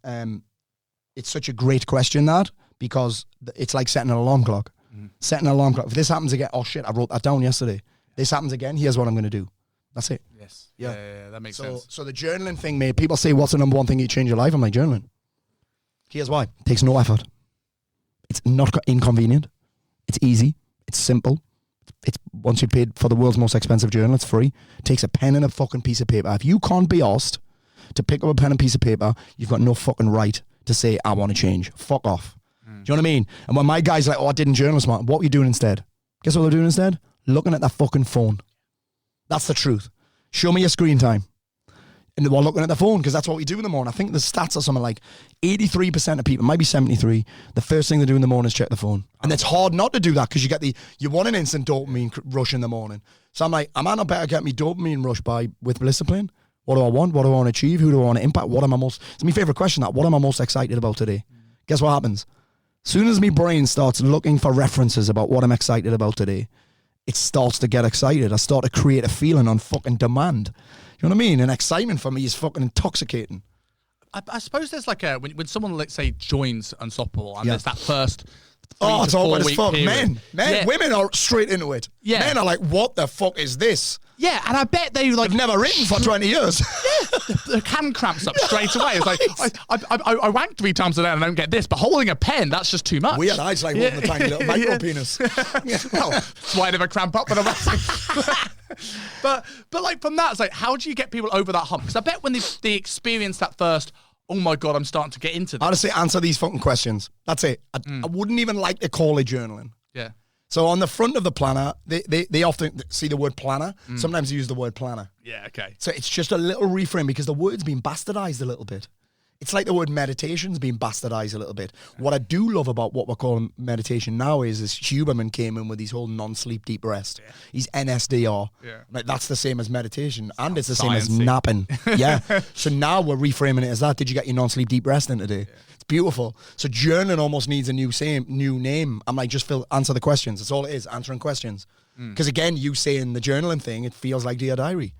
it's such a great question, that, because it's like setting an alarm clock. Setting an alarm clock. If this happens again, oh shit, I wrote that down yesterday. This happens again, here's what I'm going to do. That's it. Yes. Yeah, that makes sense. So the journaling thing, mate, people say, what's the number one thing you change your life? I'm like, journaling. Here's why. It takes no effort. It's not inconvenient. It's easy. It's simple. It's once you paid for the world's most expensive journal, it's free. It takes a pen and a fucking piece of paper. If you can't be asked to pick up a pen and piece of paper, you've got no fucking right to say, I want to change. Fuck off. Do you know what I mean? And when my guy's like, oh, I didn't journal smart, what were you doing instead? Guess what they're doing instead? Looking at that fucking phone. That's the truth. Show me your screen time. And we're looking at the phone, because that's what we do in the morning. I think the stats are something like 83% of people, maybe 73, the first thing they do in the morning is check the phone. And it's hard not to do that, because you want an instant dopamine rush in the morning. So I'm like, I might not better get me dopamine rush with discipline. What do I want? What do I want to achieve? Who do I want to impact? It's my favorite question, that. What am I most excited about today? Guess what happens? As soon as my brain starts looking for references about what I'm excited about today, it starts to get excited. I start to create a feeling on fucking demand. You know what I mean? And excitement for me is fucking intoxicating. I suppose there's like when someone, let's say, joins Unstoppable, and there's that first 3 it's to 4 awkward as week fuck. period. Women are straight into it. Yeah. Men are like, what the fuck is this? Yeah, and I bet they like... They've never written for 20 years. The hand cramps up straight away. It's like, I wank 3 times a day and I don't get this, but holding a pen, that's just too much. Weird. I just like holding the tiny little micro penis. Well, that's why I never cramp up when I'm but like from that, it's like, how do you get people over that hump? Because I bet when they experience that first, oh my God, I'm starting to get into this. I'd say answer these fucking questions. That's it. I wouldn't even like to call it journaling. Yeah. So on the front of the planner, they often see the word planner. Sometimes they use the word planner. Yeah, okay. So it's just a little reframe, because the word's been bastardized a little bit. It's like the word meditation's been bastardized a little bit. What I do love about what we're calling meditation now is Huberman came in with his whole non-sleep deep rest. Yeah. He's NSDR. Yeah. Like, that's the same as meditation, and it's the same as napping. Yeah. So now we're reframing it as that. Did you get your non-sleep deep rest in today? Yeah. It's beautiful. So journaling almost needs a new name. I'm like, just answer the questions. That's all it is, answering questions. Because again, you saying the journaling thing, it feels like Dear Diary.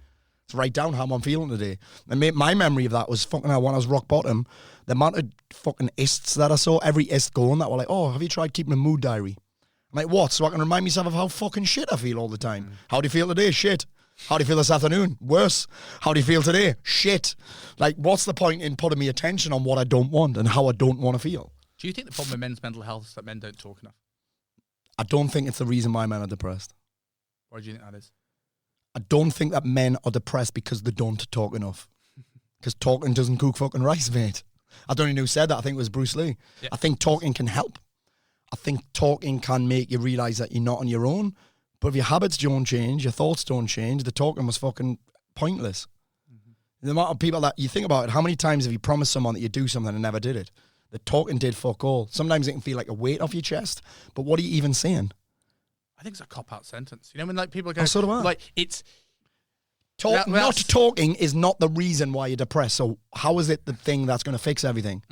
To write down how I'm feeling today. And my memory of that was fucking hell, when I was rock bottom, the amount of fucking ists that I saw, every ist going, that were like, oh, have you tried keeping a mood diary? I'm like, what? So I can remind myself of how fucking shit I feel all the time. How do you feel today? Shit. How do you feel this afternoon? Worse. How do you feel today? Shit. Like, what's the point in putting me attention on what I don't want and how I don't want to feel? Do you think the problem with men's mental health is that men don't talk enough? I don't think it's the reason why men are depressed. Why do you think that is? I don't think that men are depressed because they don't talk enough. Because talking doesn't cook fucking rice, mate. I don't even know who said that. I think it was Bruce Lee. Yeah. I think talking can help. I think talking can make you realise that you're not on your own. But if your habits don't change, your thoughts don't change, the talking was fucking pointless. The amount of people that you think about it, how many times have you promised someone that you do something and never did it? The talking did fuck all. Sometimes it can feel like a weight off your chest. But what are you even saying? I think it's a cop-out sentence. You know, when like people go, so do I. Like, it's... Not talking is not the reason why you're depressed. So how is it the thing that's going to fix everything?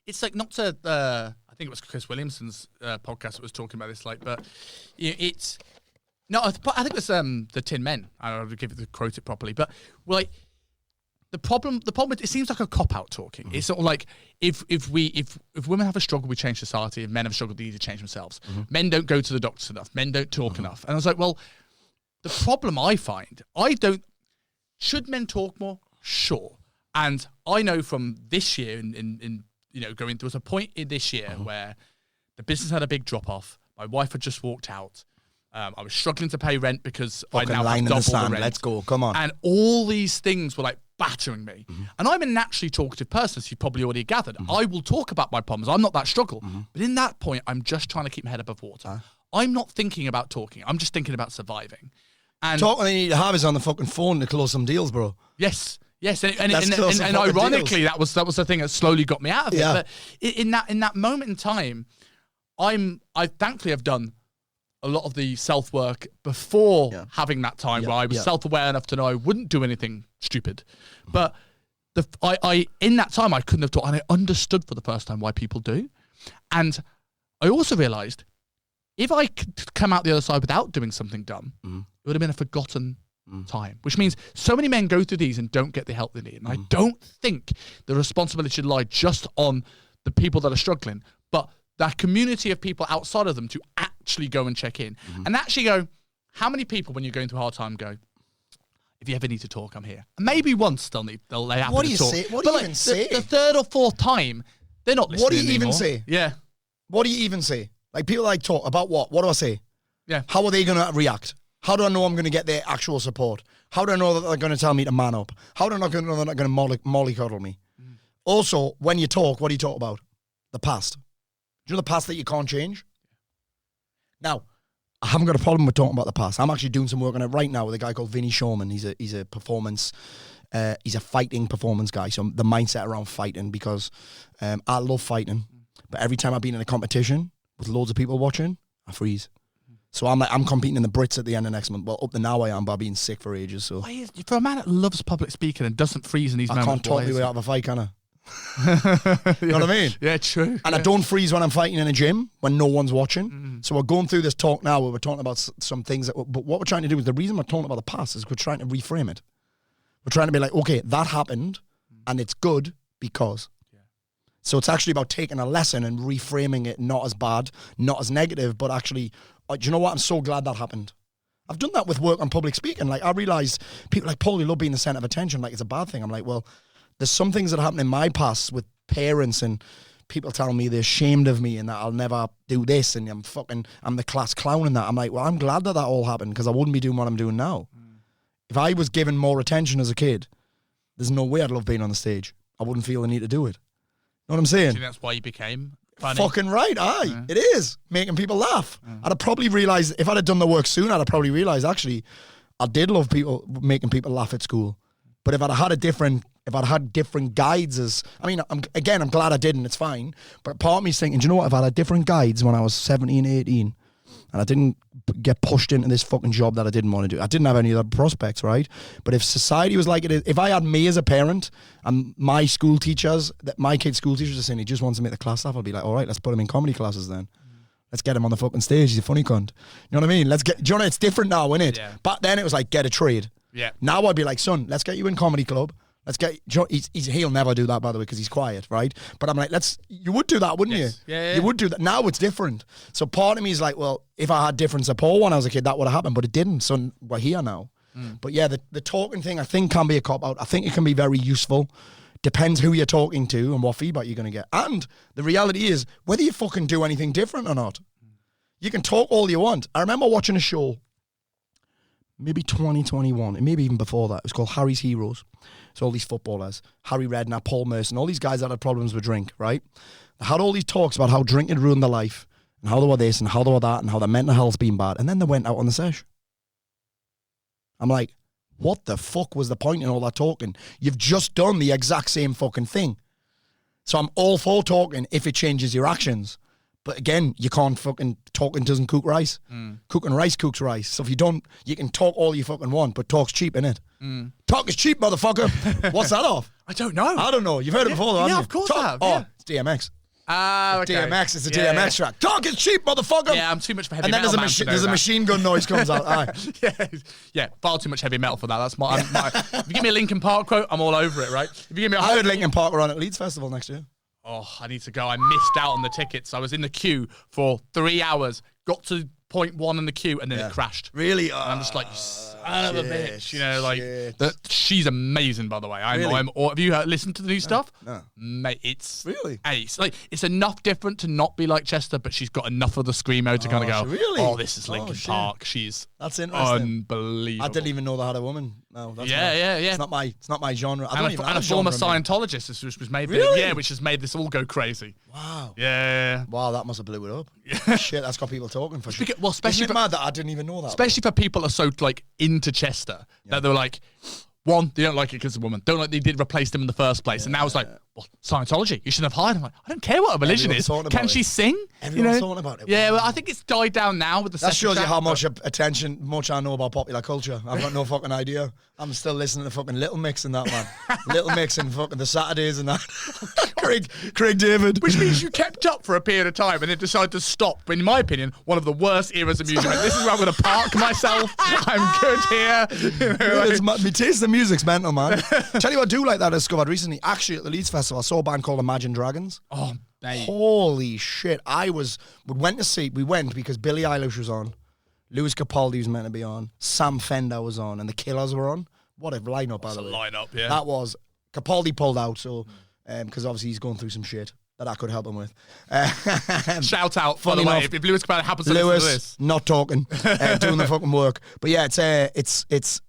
It's like, not to... I think it was Chris Williamson's podcast that was talking about this, like, but it's... No, I think it was the Tin Men. I don't know to quote it properly, but like the problem it seems like a cop-out talking. It's sort of like if women have a struggle, we change society. If men have a struggle, they need to change themselves. Men don't go to the doctors enough. Men don't talk enough. And I was like, well, the problem I find, should men talk more? Sure. And I know from this year, in going, there was a point in this year where the business had a big drop off. My wife had just walked out. I was struggling to pay rent because I now have double the rent. Let's go, come on. And all these things were like battering me. And I'm a naturally talkative person, as you probably already gathered. I will talk about my problems. I'm not that struggle. But in that point, I'm just trying to keep my head above water. I'm not thinking about talking. I'm just thinking about surviving. And talking you need to have is on the fucking phone to close some deals, bro. Yes. Yes, and ironically, that was the thing that slowly got me out of it. But in that moment in time, I thankfully have done a lot of the self-work before having that time where I was self-aware enough to know I wouldn't do anything stupid. But I in that time, I couldn't have taught, and I understood for the first time why people do. And I also realised if I could come out the other side without doing something dumb, it would have been a forgotten time, which means so many men go through these and don't get the help they need. And I don't think the responsibility should lie just on the people that are struggling, but that community of people outside of them to actually go and check in and actually go, how many people when you're going through a hard time go, if you ever need to talk, I'm here. And maybe once they'll happen to talk. What do you say? What do you even say? The third or fourth time, they're not listening What do you anymore. even say? Yeah. What do you even say? Like, people like talk about what? What do I say? Yeah. How are they going to react? How do I know I'm going to get their actual support? How do I know that they're going to tell me to man up? How do I know they're not going to mollycoddle me? Also, when you talk, what do you talk about? The past. Do you know the past that you can't change? Now, I haven't got a problem with talking about the past. I'm actually doing some work on it right now with a guy called Vinny Shawman. He's a performance, he's a fighting performance guy. So the mindset around fighting, because I love fighting, but every time I've been in a competition with loads of people watching, I freeze. So I'm competing in the Brits at the end of next month. Well, up to now I am, but I've been sick for ages. So for a man that loves public speaking and doesn't freeze in these moments, I can't talk my way out of a fight, can I? You know what I mean? Yeah, true. And I don't freeze when I'm fighting in a gym when no one's watching. So we're going through this talk now where we're talking about some things. But what we're trying to do is, the reason we're talking about the past is we're trying to reframe it. We're trying to be like, okay, that happened and it's good because. So it's actually about taking a lesson and reframing it, not as bad, not as negative, but actually, do you know what? I'm so glad that happened. I've done that with work on public speaking. Like, I realized people like, Paul, you love being the center of attention. Like, it's a bad thing. I'm like, well, there's some things that happened in my past with parents and people telling me they're ashamed of me and that I'll never do this and I'm the class clown and that. I'm like, well, I'm glad that all happened because I wouldn't be doing what I'm doing now. If I was given more attention as a kid, there's no way I'd love being on the stage. I wouldn't feel the need to do it. Know what I'm saying? Do you think that's why you became funny? Fucking right, aye. It is. Making people laugh. I'd have probably realised, if I'd have done the work soon, I'd have probably realised, actually, I did love making people laugh at school. But if I'd had different guides I'm glad I didn't, it's fine. But part of me's thinking, do you know what, if I had different guides when I was 17, 18, and I didn't get pushed into this fucking job that I didn't want to do, I didn't have any other prospects, right? But if society was like it is, if I had me as a parent and my school teachers, that my kid's school teachers are saying he just wants to make the class laugh, I'll be like, all right, let's put him in comedy classes then. Let's get him on the fucking stage. He's a funny cunt. You know what I mean? Do you know, it's different now, isn't it? Yeah. Back then it was like, get a trade. Yeah. Now I'd be like, son, let's get you in comedy club. Let's get, he'll never do that, by the way, because he's quiet, right? But I'm like, you would do that, wouldn't you? Yeah. You would do that. Now it's different. So part of me is like, well, if I had different support when I was a kid, that would have happened, but it didn't. So we're here now. But yeah, the talking thing, I think, can be a cop-out. I think it can be very useful. Depends who you're talking to and what feedback you're going to get. And the reality is, whether you fucking do anything different or not, you can talk all you want. I remember watching a show, maybe 2021, and maybe even before that. It was called Harry's Heroes. It's all these footballers, Harry Redknapp, Paul Merson, all these guys that had problems with drink, right? They had all these talks about how drink had ruined their life, and how they were this, and how they were that, and how their mental health's been bad, and then they went out on the sesh. I'm like, what the fuck was the point in all that talking? You've just done the exact same fucking thing. So I'm all for talking if it changes your actions. But again, you can't fucking, talking doesn't cook rice. Cooking rice cooks rice. So if you don't, you can talk all you fucking want, but talk's cheap, innit? Talk is cheap, motherfucker. What's that off? I don't know. I don't know. You've heard it before, haven't you? Yeah, of course I have. Oh, it's DMX. Okay. DMX, it's a DMX track. Talk is cheap, motherfucker. Yeah, I'm too much for heavy and then metal. there's a machine gun noise comes out. Aye. Yeah, far too much heavy metal for that. That's my. If you give me a Linkin Park quote, I'm all over it, right? If you give me I heard Linkin Park are on at Leeds Festival next year. Oh, I need to go. I missed out on the tickets. I was in the queue for 3 hours, got to point one in the queue, and then it crashed. Really? And I'm just like, you son of a bitch. You know, like, shit. she's amazing, by the way. Really? Have you listened to the new stuff? No. Mate, it's really ace. Like, it's enough different to not be like Chester, but she's got enough of the screamo to kind of go, really? oh, this is Linkin Park. That's interesting. Unbelievable. I didn't even know they had a woman. No, that's yeah. It's not my genre. And a former Scientologist was made really? yeah, which has made this all go crazy. Wow. Yeah. Wow, that must have blew it up. Shit, that's got people talking for sure. Well, especially Isn't it mad that I didn't even know that. Especially for people that are so like into Chester that they're like, one, they don't like it because it's a woman. Don't like they did replace them in the first place, and now it's like, well, Scientology, you shouldn't have hired. I'm like, I don't care what her religion is. Can she sing? Everyone's talking about it. Yeah, well, I think it's died down now with the. That shows you how much attention, much I know about popular culture. I've got no fucking idea. I'm still listening to fucking Little Mix and that, man. Little Mix and fucking the Saturdays and that. Craig David. Which means you kept up for a period of time and then decided to stop. In my opinion, one of the worst eras of music. This is where I'm going to park myself. I'm good here. My taste in music's mental, man. Tell you what I do like that I discovered recently. Actually, at the Leeds Festival, I saw a band called Imagine Dragons. Oh, mate. Holy shit. We went because Billie Eilish was on. Lewis Capaldi was meant to be on. Sam Fender was on. And the Killers were on. What a lineup, by the way. Lineup, yeah. That was... Capaldi pulled out, so... Because obviously he's going through some shit that I could help him with. Shout out, by the way, if Lewis Capaldi happens to listen to this. Not talking, doing the fucking work. But yeah, it's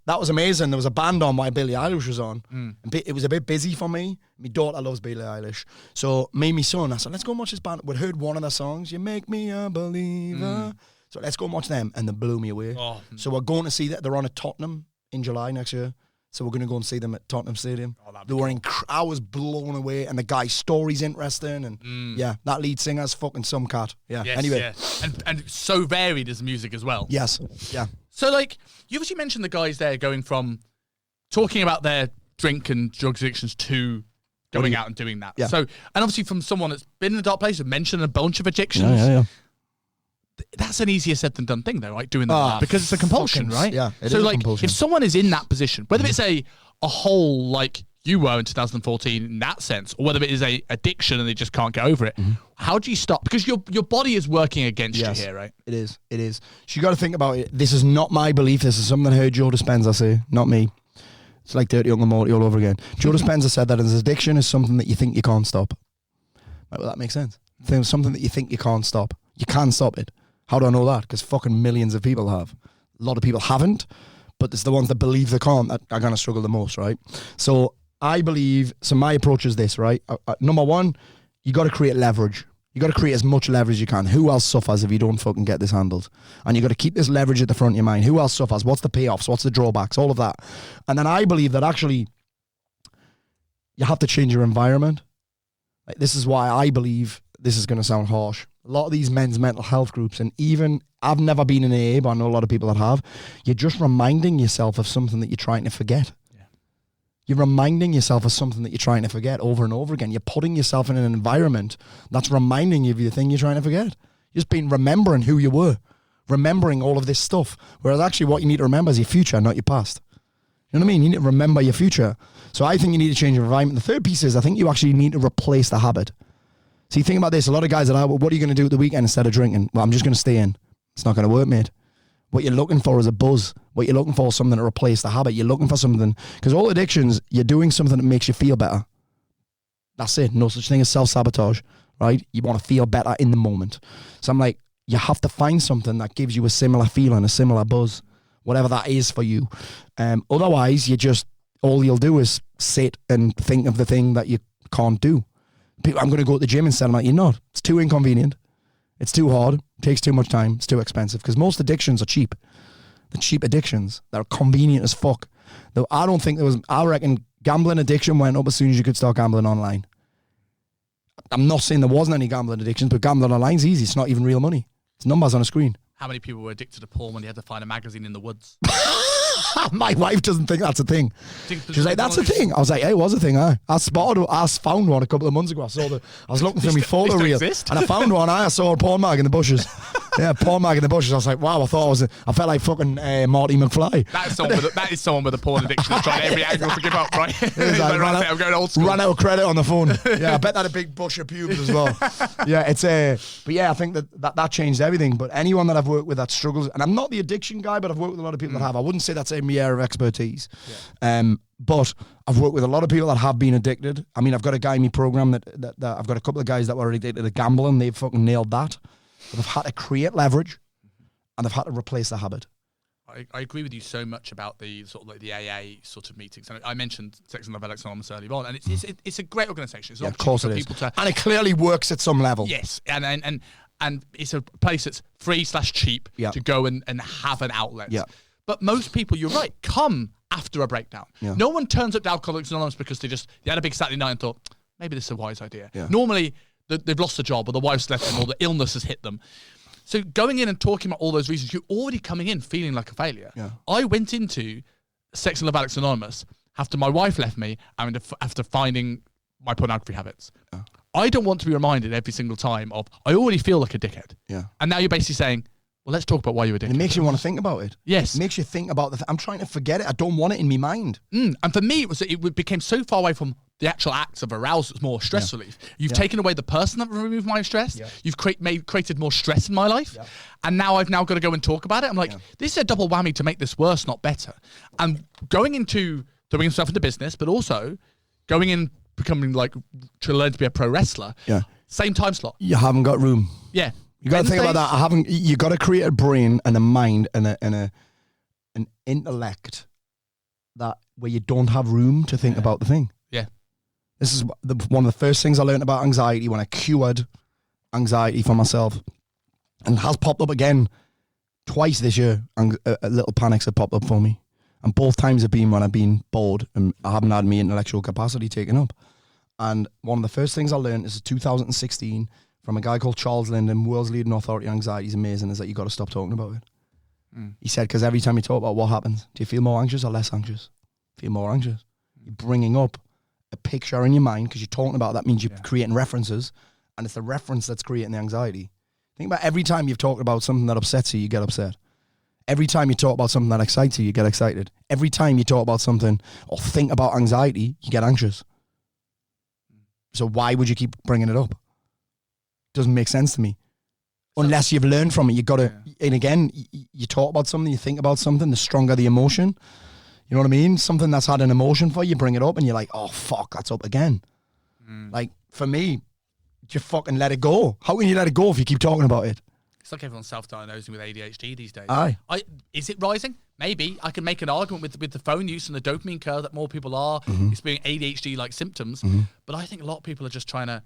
that was amazing. There was a band on while Billie Eilish was on. It was a bit busy for me. My daughter loves Billie Eilish. So me and my son, I said, let's go and watch this band. We'd heard one of their songs, You Make Me a Believer. So let's go and watch them. And they blew me away. Oh. So we're going to see that. They're on at Tottenham in July next year. So we're going to go and see them at Tottenham Stadium. They were I was blown away, and the guy's story's interesting, and yeah, that lead singer's fucking some cat. Yeah. Yes, anyway, yeah. And so varied as music as well. Yes. Yeah. So like you obviously mentioned the guys there going from talking about their drink and drugs addictions to going out and doing that. Yeah. So and obviously from someone that's been in a dark place and mentioned a bunch of addictions. Yeah. That's an easier said than done thing, though, right? Doing that because it's a compulsion, right? Yeah. So, like, if someone is in that position, whether it's a hole like you were in 2014 in that sense, or whether it is a addiction and they just can't get over it, how do you stop? Because your body is working against you here, right? It is. So you got to think about it. This is not my belief. This is something I heard Joe Dispenza say, not me. It's like Dirty Young Morty all over again. Joe Dispenza said that his addiction is something that you think you can't stop. Right, well, that makes sense. There's something that you think you can't stop. You can stop it. How do I know that? Because fucking millions of people have. A lot of people haven't, but it's the ones that believe they can't that are going to struggle the most, right? So I believe, so my approach is this, right? Number one, you got to create leverage. You got to create as much leverage as you can. Who else suffers if you don't fucking get this handled? And you got to keep this leverage at the front of your mind. Who else suffers? What's the payoffs? What's the drawbacks? All of that. And then I believe that actually you have to change your environment. Like, this is why I believe, this is going to sound harsh, a lot of these men's mental health groups, and even, I've never been in AA, but I know a lot of people that have, you're just reminding yourself of something that you're trying to forget. Yeah. You're reminding yourself of something that you're trying to forget over and over again. You're putting yourself in an environment that's reminding you of the thing you're trying to forget. You've just been remembering who you were, remembering all of this stuff, whereas actually what you need to remember is your future, not your past. You know what I mean? You need to remember your future. So I think you need to change your environment. The third piece is I think you actually need to replace the habit. See, think about this. A lot of guys are, what are you going to do at the weekend instead of drinking? Well, I'm just going to stay in. It's not going to work, mate. What you're looking for is a buzz. What you're looking for is something to replace the habit. You're looking for something, because all addictions, you're doing something that makes you feel better. That's it. No such thing as self-sabotage, right? You want to feel better in the moment. So I'm like, you have to find something that gives you a similar feeling, a similar buzz, whatever that is for you. Otherwise, all you'll do is sit and think of the thing that you can't do. I'm going to go to the gym instead. I'm like, you're not. It's too inconvenient. It's too hard. It takes too much time. It's too expensive. Because most addictions are cheap. The cheap addictions. They're convenient as fuck. Though I don't think I reckon gambling addiction went up as soon as you could start gambling online. I'm not saying there wasn't any gambling addictions, but gambling online is easy. It's not even real money. It's numbers on a screen. How many people were addicted to porn when they had to find a magazine in the woods? My wife doesn't think that's a thing. She's like, that's a thing. I was like, hey, it was a thing. I found one a couple of months ago. I was looking through my photo reel and I found one. I saw a porn mag in the bushes. Yeah, porn mag in the bushes. I was like, wow, I felt like fucking Marty McFly. That is someone with a porn addiction that's trying every angle to give up, right? I'm going old school. Ran out of credit on the phone. Yeah, I bet that a big bush of pubes as well. Yeah, but yeah, I think that changed everything. But anyone that I've worked with that struggles, and I'm not the addiction guy, but I've worked with a lot of people that have. I wouldn't say that's my area of expertise. Yeah. But I've worked with a lot of people that have been addicted. I mean, I've got a guy in my program that I've got a couple of guys that were addicted to gambling. They've fucking nailed that. But they've had to create leverage and they've had to replace the habit. I agree with you so much about the sort of like the AA sort of meetings. And I mentioned Sex and Love Anonymous early on, and it's a great organisation. It's an of course it is. People and it clearly works at some level. Yes, and it's a place that's free/cheap to go and have an outlet. Yeah. But most people, you're right, come after a breakdown. Yeah. No one turns up to Alcoholics Anonymous because they had a big Saturday night and thought, maybe this is a wise idea. Yeah. Normally, they've lost a job or the wife's left them or the illness has hit them. So going in and talking about all those reasons, you're already coming in feeling like a failure. Yeah. I went into Sex and Love Addicts Anonymous, after my wife left me, and after finding my pornography habits. Yeah. I don't want to be reminded every single time of, I already feel like a dickhead. Yeah. And now you're basically saying, well, let's talk about why you were a dickhead. It makes you want to think about it. Yes. It makes you think about I'm trying to forget it. I don't want it in my mind. And for me, it became so far away from the actual acts of arousal. It's more stress relief. You've taken away the person that removed my stress. Yeah. You've created more stress in my life. Yeah. And now I've got to go and talk about it. I'm like, this is a double whammy to make this worse, not better. And going into doing stuff in the business, but also going in, becoming like, to learn to be a pro wrestler. Yeah. Same time slot. You haven't got room. Yeah. You got to think about that. You got to create a brain and a mind and an intellect that where you don't have room to think about the thing. Yeah. This is one of the first things I learned about anxiety when I cured anxiety for myself, and it has popped up again twice this year. Little panics have popped up for me, and both times have been when I've been bored and I haven't had my intellectual capacity taken up. And one of the first things I learned is 2016 from a guy called Charles Linden, world's leading authority on anxiety. He's amazing. Is that you got to stop talking about it. He said, because every time you talk about what happens, do you feel more anxious or less anxious? Feel more anxious. You're bringing up a picture in your mind because you're talking about that means you're creating references, and it's the reference that's creating the anxiety. Think about every time you've talked about something that upsets you, you get upset. Every time you talk about something that excites you, you get excited. Every time you talk about something or think about anxiety, you get anxious. So why would you keep bringing it up? Doesn't make sense to me. Unless you've learned from it, you got to, and again, you talk about something, you think about something, the stronger the emotion. You know what I mean? Something that's had an emotion for you, bring it up and you're like, oh, fuck, that's up again. Like, for me, just fucking let it go. How can you let it go if you keep talking about it? It's like everyone's self-diagnosing with ADHD these days. Aye. Is it rising? Maybe. I can make an argument with the phone use and the dopamine curve that more people are experiencing ADHD-like symptoms. But I think a lot of people are just trying to,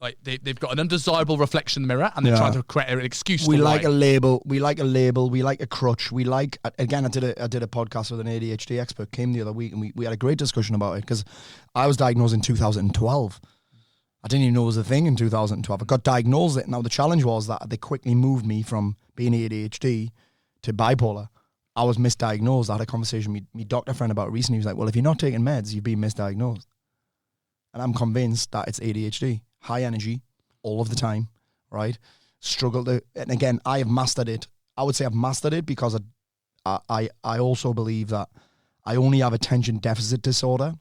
like, they've got an undesirable reflection in the mirror and they're trying to create an excuse. We like a label. We like a label. We like a crutch. We like, again, I did a podcast with an ADHD expert, came the other week, and we had a great discussion about it because I was diagnosed in 2012. I didn't even know it was a thing in 2012. I got diagnosed it. Now, the challenge was that they quickly moved me from being ADHD to bipolar. I was misdiagnosed. I had a conversation with my doctor friend about it recently. He was like, well, if you're not taking meds, you've been misdiagnosed. And I'm convinced that it's ADHD. High energy all of the time, right? Struggle to, and again, I have mastered it. I would say I've mastered it because I also believe that I only have attention deficit disorder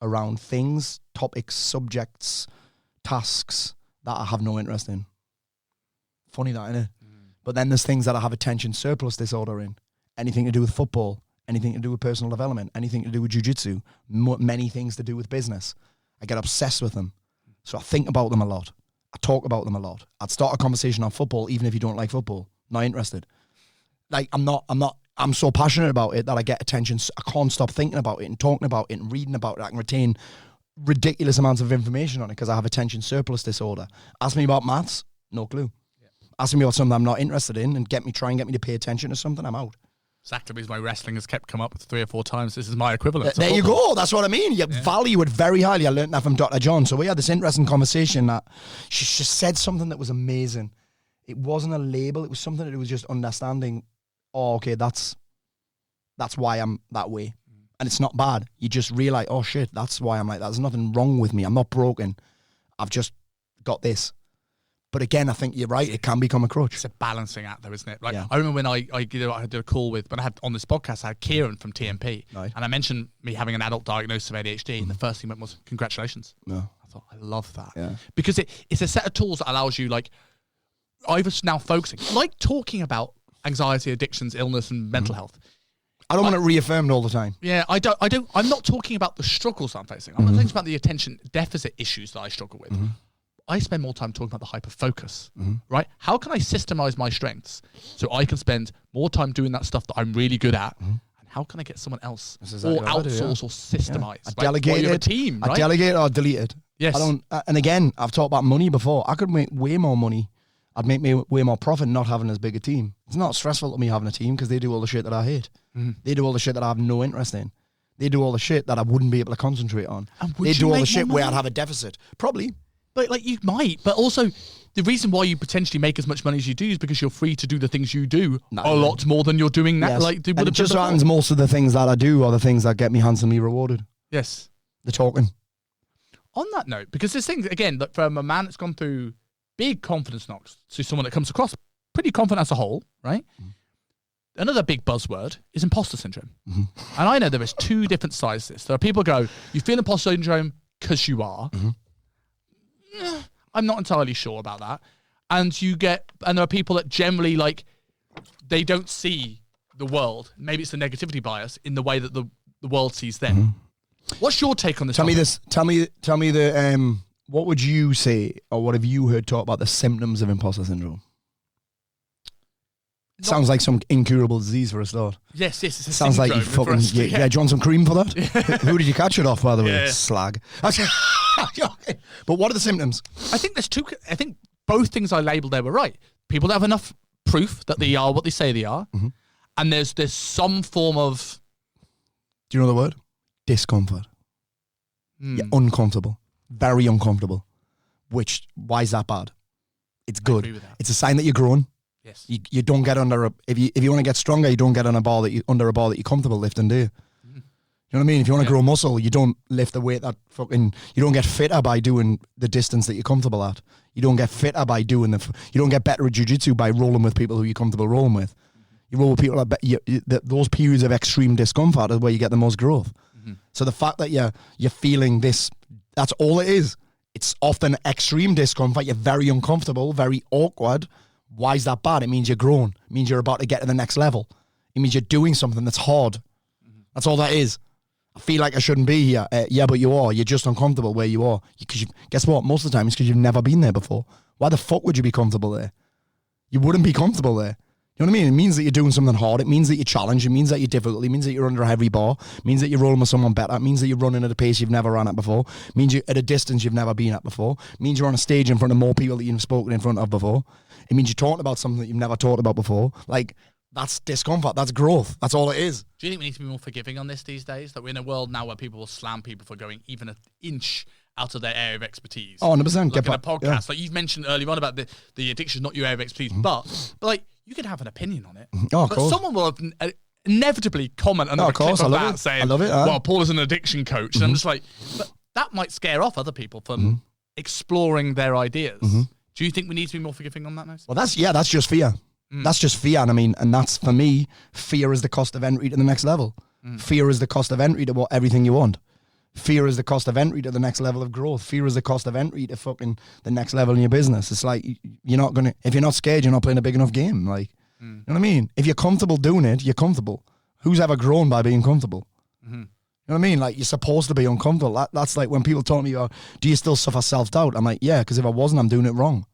around things, topics, subjects, tasks that I have no interest in. Funny that, isn't it? But then there's things that I have attention surplus disorder in. Anything to do with football, anything to do with personal development, anything to do with jiu-jitsu, many things to do with business. I get obsessed with them. So I think about them a lot. I talk about them a lot. I'd start a conversation on football, even if you don't like football. Not interested. Like, I'm so passionate about it that I get attention. I can't stop thinking about it and talking about it and reading about it. I can retain ridiculous amounts of information on it because I have attention surplus disorder. Ask me about maths, no clue. Yeah. Ask me about something I'm not interested in and try and get me to pay attention to something, I'm out. Exactly, because my wrestling has come up 3 or 4 times. This is my equivalent. There you go. That's what I mean. You value it very highly. I learned that from Dr. John. So we had this interesting conversation that she said something that was amazing. It wasn't a label. It was something that it was just understanding. Oh, okay, that's why I'm that way. And it's not bad. You just realize, oh shit, that's why I'm like that. There's nothing wrong with me. I'm not broken. I've just got this. But again, I think you're right. It can become a crutch. It's a balancing act, though, isn't it? Like, I remember when I did a call with, when I had on this podcast, I had Kieran from TMP, and I mentioned me having an adult diagnosis of ADHD, and the first thing was, congratulations. I thought, I love that. Because it's a set of tools that allows you, like, either now focusing, like talking about anxiety, addictions, illness, and mental health. I don't want it reaffirmed all the time. Yeah, I'm not talking about the struggles I'm facing. I'm not talking about the attention deficit issues that I struggle with. I spend more time talking about the hyper-focus, right? How can I systemize my strengths so I can spend more time doing that stuff that I'm really good at? And how can I get someone else or outsource or systemize? I delegate it. A team, right? I delegate or delete it. Yes. I don't. And again, I've talked about money before. I could make way more money. I'd make me way more profit not having as big a team. It's not stressful to me having a team because they do all the shit that I hate. They do all the shit that I have no interest in. They do all the shit that I wouldn't be able to concentrate on. They do all the shit where I'd have a deficit. Probably. But like you might, but also the reason why you potentially make as much money as you do is because you're free to do the things you do a lot more than you're doing now. Yes. Like, and it just so happens most of the things that I do are the things that get me handsomely rewarded. Yes. The talking. On that note, because there's things, again, that from a man that's gone through big confidence knocks to someone that comes across pretty confident as a whole, right? Another big buzzword is imposter syndrome. And I know there is two different sides to this. There are people who go, you feel imposter syndrome because you are. I'm not entirely sure about that. And there are people that generally, like, they don't see the world. Maybe it's the negativity bias in the way that the world sees them. What's your take on this? Tell me this. Tell me the, what would you say, or what have you heard talk about the symptoms of imposter syndrome? Sounds like some incurable disease for a start. Yes, it's a sounds like you fucking... Yeah, do you want some cream for that? Who did you catch it off, by the way? Yeah. Slag. But what are the symptoms? I think there's two... I think both things I labelled there were right. People that have enough proof that they are what they say they are, and there's some form of... Do you know the word? Discomfort. You're uncomfortable. Very uncomfortable. Why is that bad? It's good. I agree with that. It's a sign that you're growing. Yes. You don't get under if you want to get stronger, you don't get on a bar under a bar that you're comfortable lifting, do you? You know what I mean? If you want to grow muscle, you don't lift the weight that you don't get fitter by doing the distance that you're comfortable at. You don't get fitter by doing you don't get better at jiu-jitsu by rolling with people who you're comfortable rolling with. You roll with people those periods of extreme discomfort are where you get the most growth. So the fact that you're feeling this, that's all it is. It's often extreme discomfort. You're very uncomfortable, very awkward. Why is that bad? It means you're grown. It means you're about to get to the next level. It means you're doing something that's hard. That's all that is. I feel like I shouldn't be here. Yeah, but you are. You're just uncomfortable where you are. Guess what? Most of the time it's because you've never been there before. Why the fuck would you be comfortable there? You wouldn't be comfortable there. You know what I mean? It means that you're doing something hard. It means that you're challenged. It means that you're difficult. It means that you're under a heavy bar. It means that you're rolling with someone better. It means that you're running at a pace you've never run at before. It means you're at a distance you've never been at before. It means you're on a stage in front of more people that you've spoken in front of before. It means you're talking about something that you've never talked about before. Like, that's discomfort. That's growth. That's all it is. Do you think we need to be more forgiving on this these days? That we're in a world now where people will slam people for going even an inch out of their area of expertise. Oh, 100%. Like in a podcast. Like you've mentioned earlier on about the addiction, not your area of expertise, but like, you can have an opinion on it. Oh, of but course. someone will have inevitably comment on a clip of that saying, I love it. well, Paul is an addiction coach. And I'm just like, but that might scare off other people from exploring their ideas. Do you think we need to be more forgiving on that note? Well, that's just fear. That's just fear. And that's, for me, fear is the cost of entry to the next level. Fear is the cost of entry to everything you want. Fear is the cost of entry to the next level of growth. Fear is the cost of entry to fucking the next level in your business. It's like, you're not going to, if you're not scared, you're not playing a big enough game. Like, you know what I mean? If you're comfortable doing it, you're comfortable. Who's ever grown by being comfortable? You know what I mean? Like, you're supposed to be uncomfortable. That's like when people talk to me about, do you still suffer self-doubt? I'm like, yeah, because if I wasn't, I'm doing it wrong.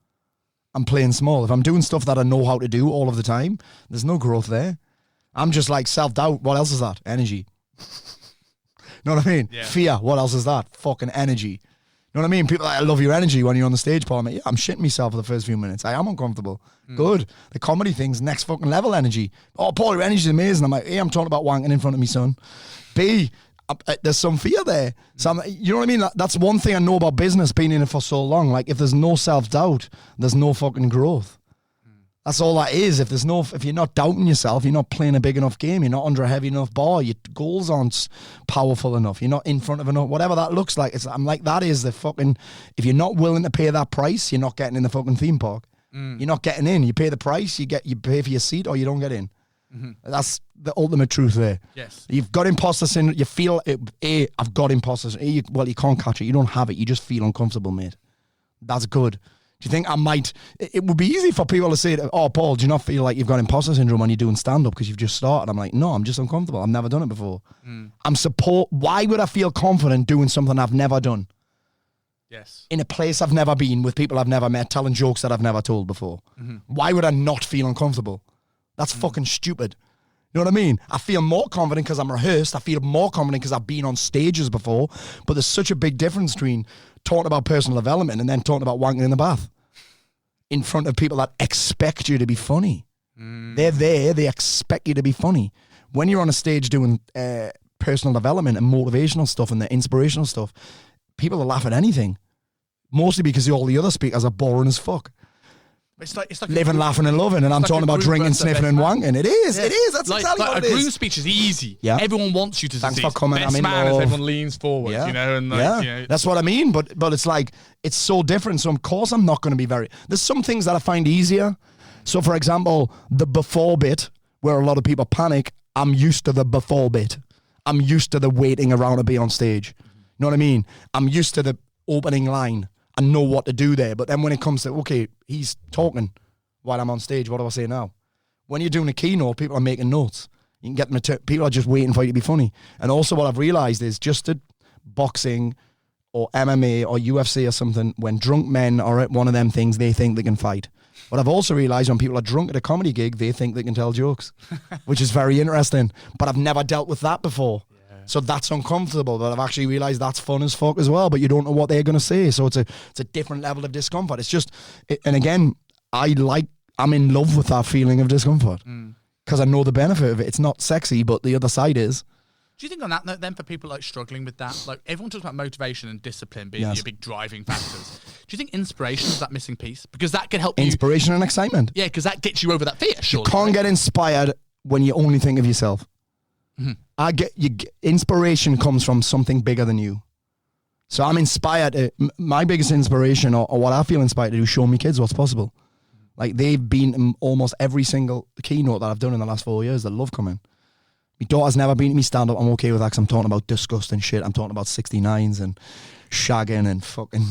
I'm playing small. If I'm doing stuff that I know how to do all of the time, there's no growth there. I'm just like, self-doubt, what else is that? Energy. Know what I mean? Yeah. Fear, what else is that? Fucking energy. You know what I mean? People are like, I love your energy when you're on the stage, Paul. I'm like, yeah, I'm shitting myself for the first few minutes. I am uncomfortable. Good. The comedy thing's next fucking level energy. Oh, Paul, your energy's amazing. I'm like, hey, I'm talking about wanking in front of me son. B, there's some fear there. So you know what I mean? That's one thing I know about business, being in it for so long. Like, if there's no self-doubt, there's no fucking growth. That's all that is. If you're not doubting yourself, you're not playing a big enough game, you're not under a heavy enough bar, your goals aren't powerful enough, you're not in front of enough, whatever that looks like. I'm like, that is the fucking, if you're not willing to pay that price, you're not getting in the fucking theme park. You're not getting in. You pay the price, you pay for your seat, or you don't get in. That's the ultimate truth there. Yes. You've got imposter syndrome, you feel, I've got imposter syndrome. Well, you can't catch it, you don't have it, you just feel uncomfortable, mate. That's good. Do you think I might? It would be easy for people to say, oh, Paul, do you not feel like you've got imposter syndrome when you're doing stand-up because you've just started? I'm like, no, I'm just uncomfortable. I've never done it before. Why would I feel confident doing something I've never done? Yes. In a place I've never been, with people I've never met, telling jokes that I've never told before. Why would I not feel uncomfortable? That's fucking stupid. You know what I mean? I feel more confident because I'm rehearsed. I feel more confident because I've been on stages before. But there's such a big difference between talking about personal development and then talking about wanking in the bath in front of people that expect you to be funny. They're there. They expect you to be funny. When you're on a stage doing personal development and motivational stuff and the inspirational stuff, people will laugh at anything. Mostly because all the other speakers are boring as fuck. It's like Living, laughing, and loving, and I'm talking about drinking, sniffing, and wanking. It is. That's exactly what it is. A groom speech is easy. Yeah. Everyone wants you to Thanks succeed. for coming. Best I'm in man love. if everyone leans forward, Yeah. you know, and That's what I mean. But it's like, it's so different. So of course I'm not going to be there's some things that I find easier. So for example, the before bit, where a lot of people panic, I'm used to the before bit. I'm used to the waiting around to be on stage. You know what I mean? I'm used to the opening line. I know what to do there. But then when it comes to, okay, he's talking while I'm on stage, what do I say now? When you're doing a keynote, people are making notes. You can get them people are just waiting for you to be funny. And also what I've realized is just at boxing or MMA or UFC or something, when drunk men are at one of them things, they think they can fight. But I've also realized when people are drunk at a comedy gig, they think they can tell jokes, which is very interesting. But I've never dealt with that before. So that's uncomfortable, but I've actually realised that's fun as fuck as well, but you don't know what they're going to say, so it's a different level of discomfort. It's just, and again, I'm in love with that feeling of discomfort, because I know the benefit of it. It's not sexy, but the other side is. Do you think on that note then, for people like struggling with that, like everyone talks about motivation and discipline being your big driving factors. Do you think inspiration is that missing piece? Because that could help Inspiration and excitement. Yeah, because that gets you over that fear, surely. You can't get inspired when you only think of yourself. Inspiration comes from something bigger than you. So I'm inspired. My biggest inspiration, or what I feel inspired to do, is show me kids what's possible. Like, they've been in almost every single keynote that I've done in the last 4 years. They love coming. My daughter's never been to me stand up. I'm okay with that because I'm talking about disgusting shit. I'm talking about 69s and shagging and fucking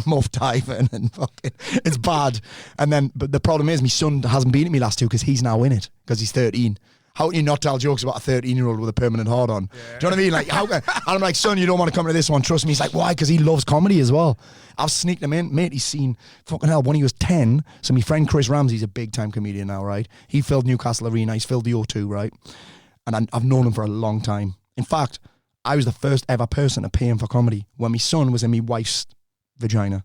muff diving and fucking, it's bad. And then, but the problem is my son hasn't been at me last two because he's now in it because he's 13. How can you not tell jokes about a 13-year-old with a permanent hard on? Yeah. Do you know what I mean? Like, and I'm like, son, you don't want to come to this one. Trust me. He's like, why? Because he loves comedy as well. I've sneaked him in. Mate, he's seen, fucking hell, when he was 10, so my friend Chris Ramsey's a big-time comedian now, right? He filled Newcastle Arena. He's filled the O2, right? And I've known him for a long time. In fact, I was the first ever person to pay him for comedy when my son was in my wife's vagina,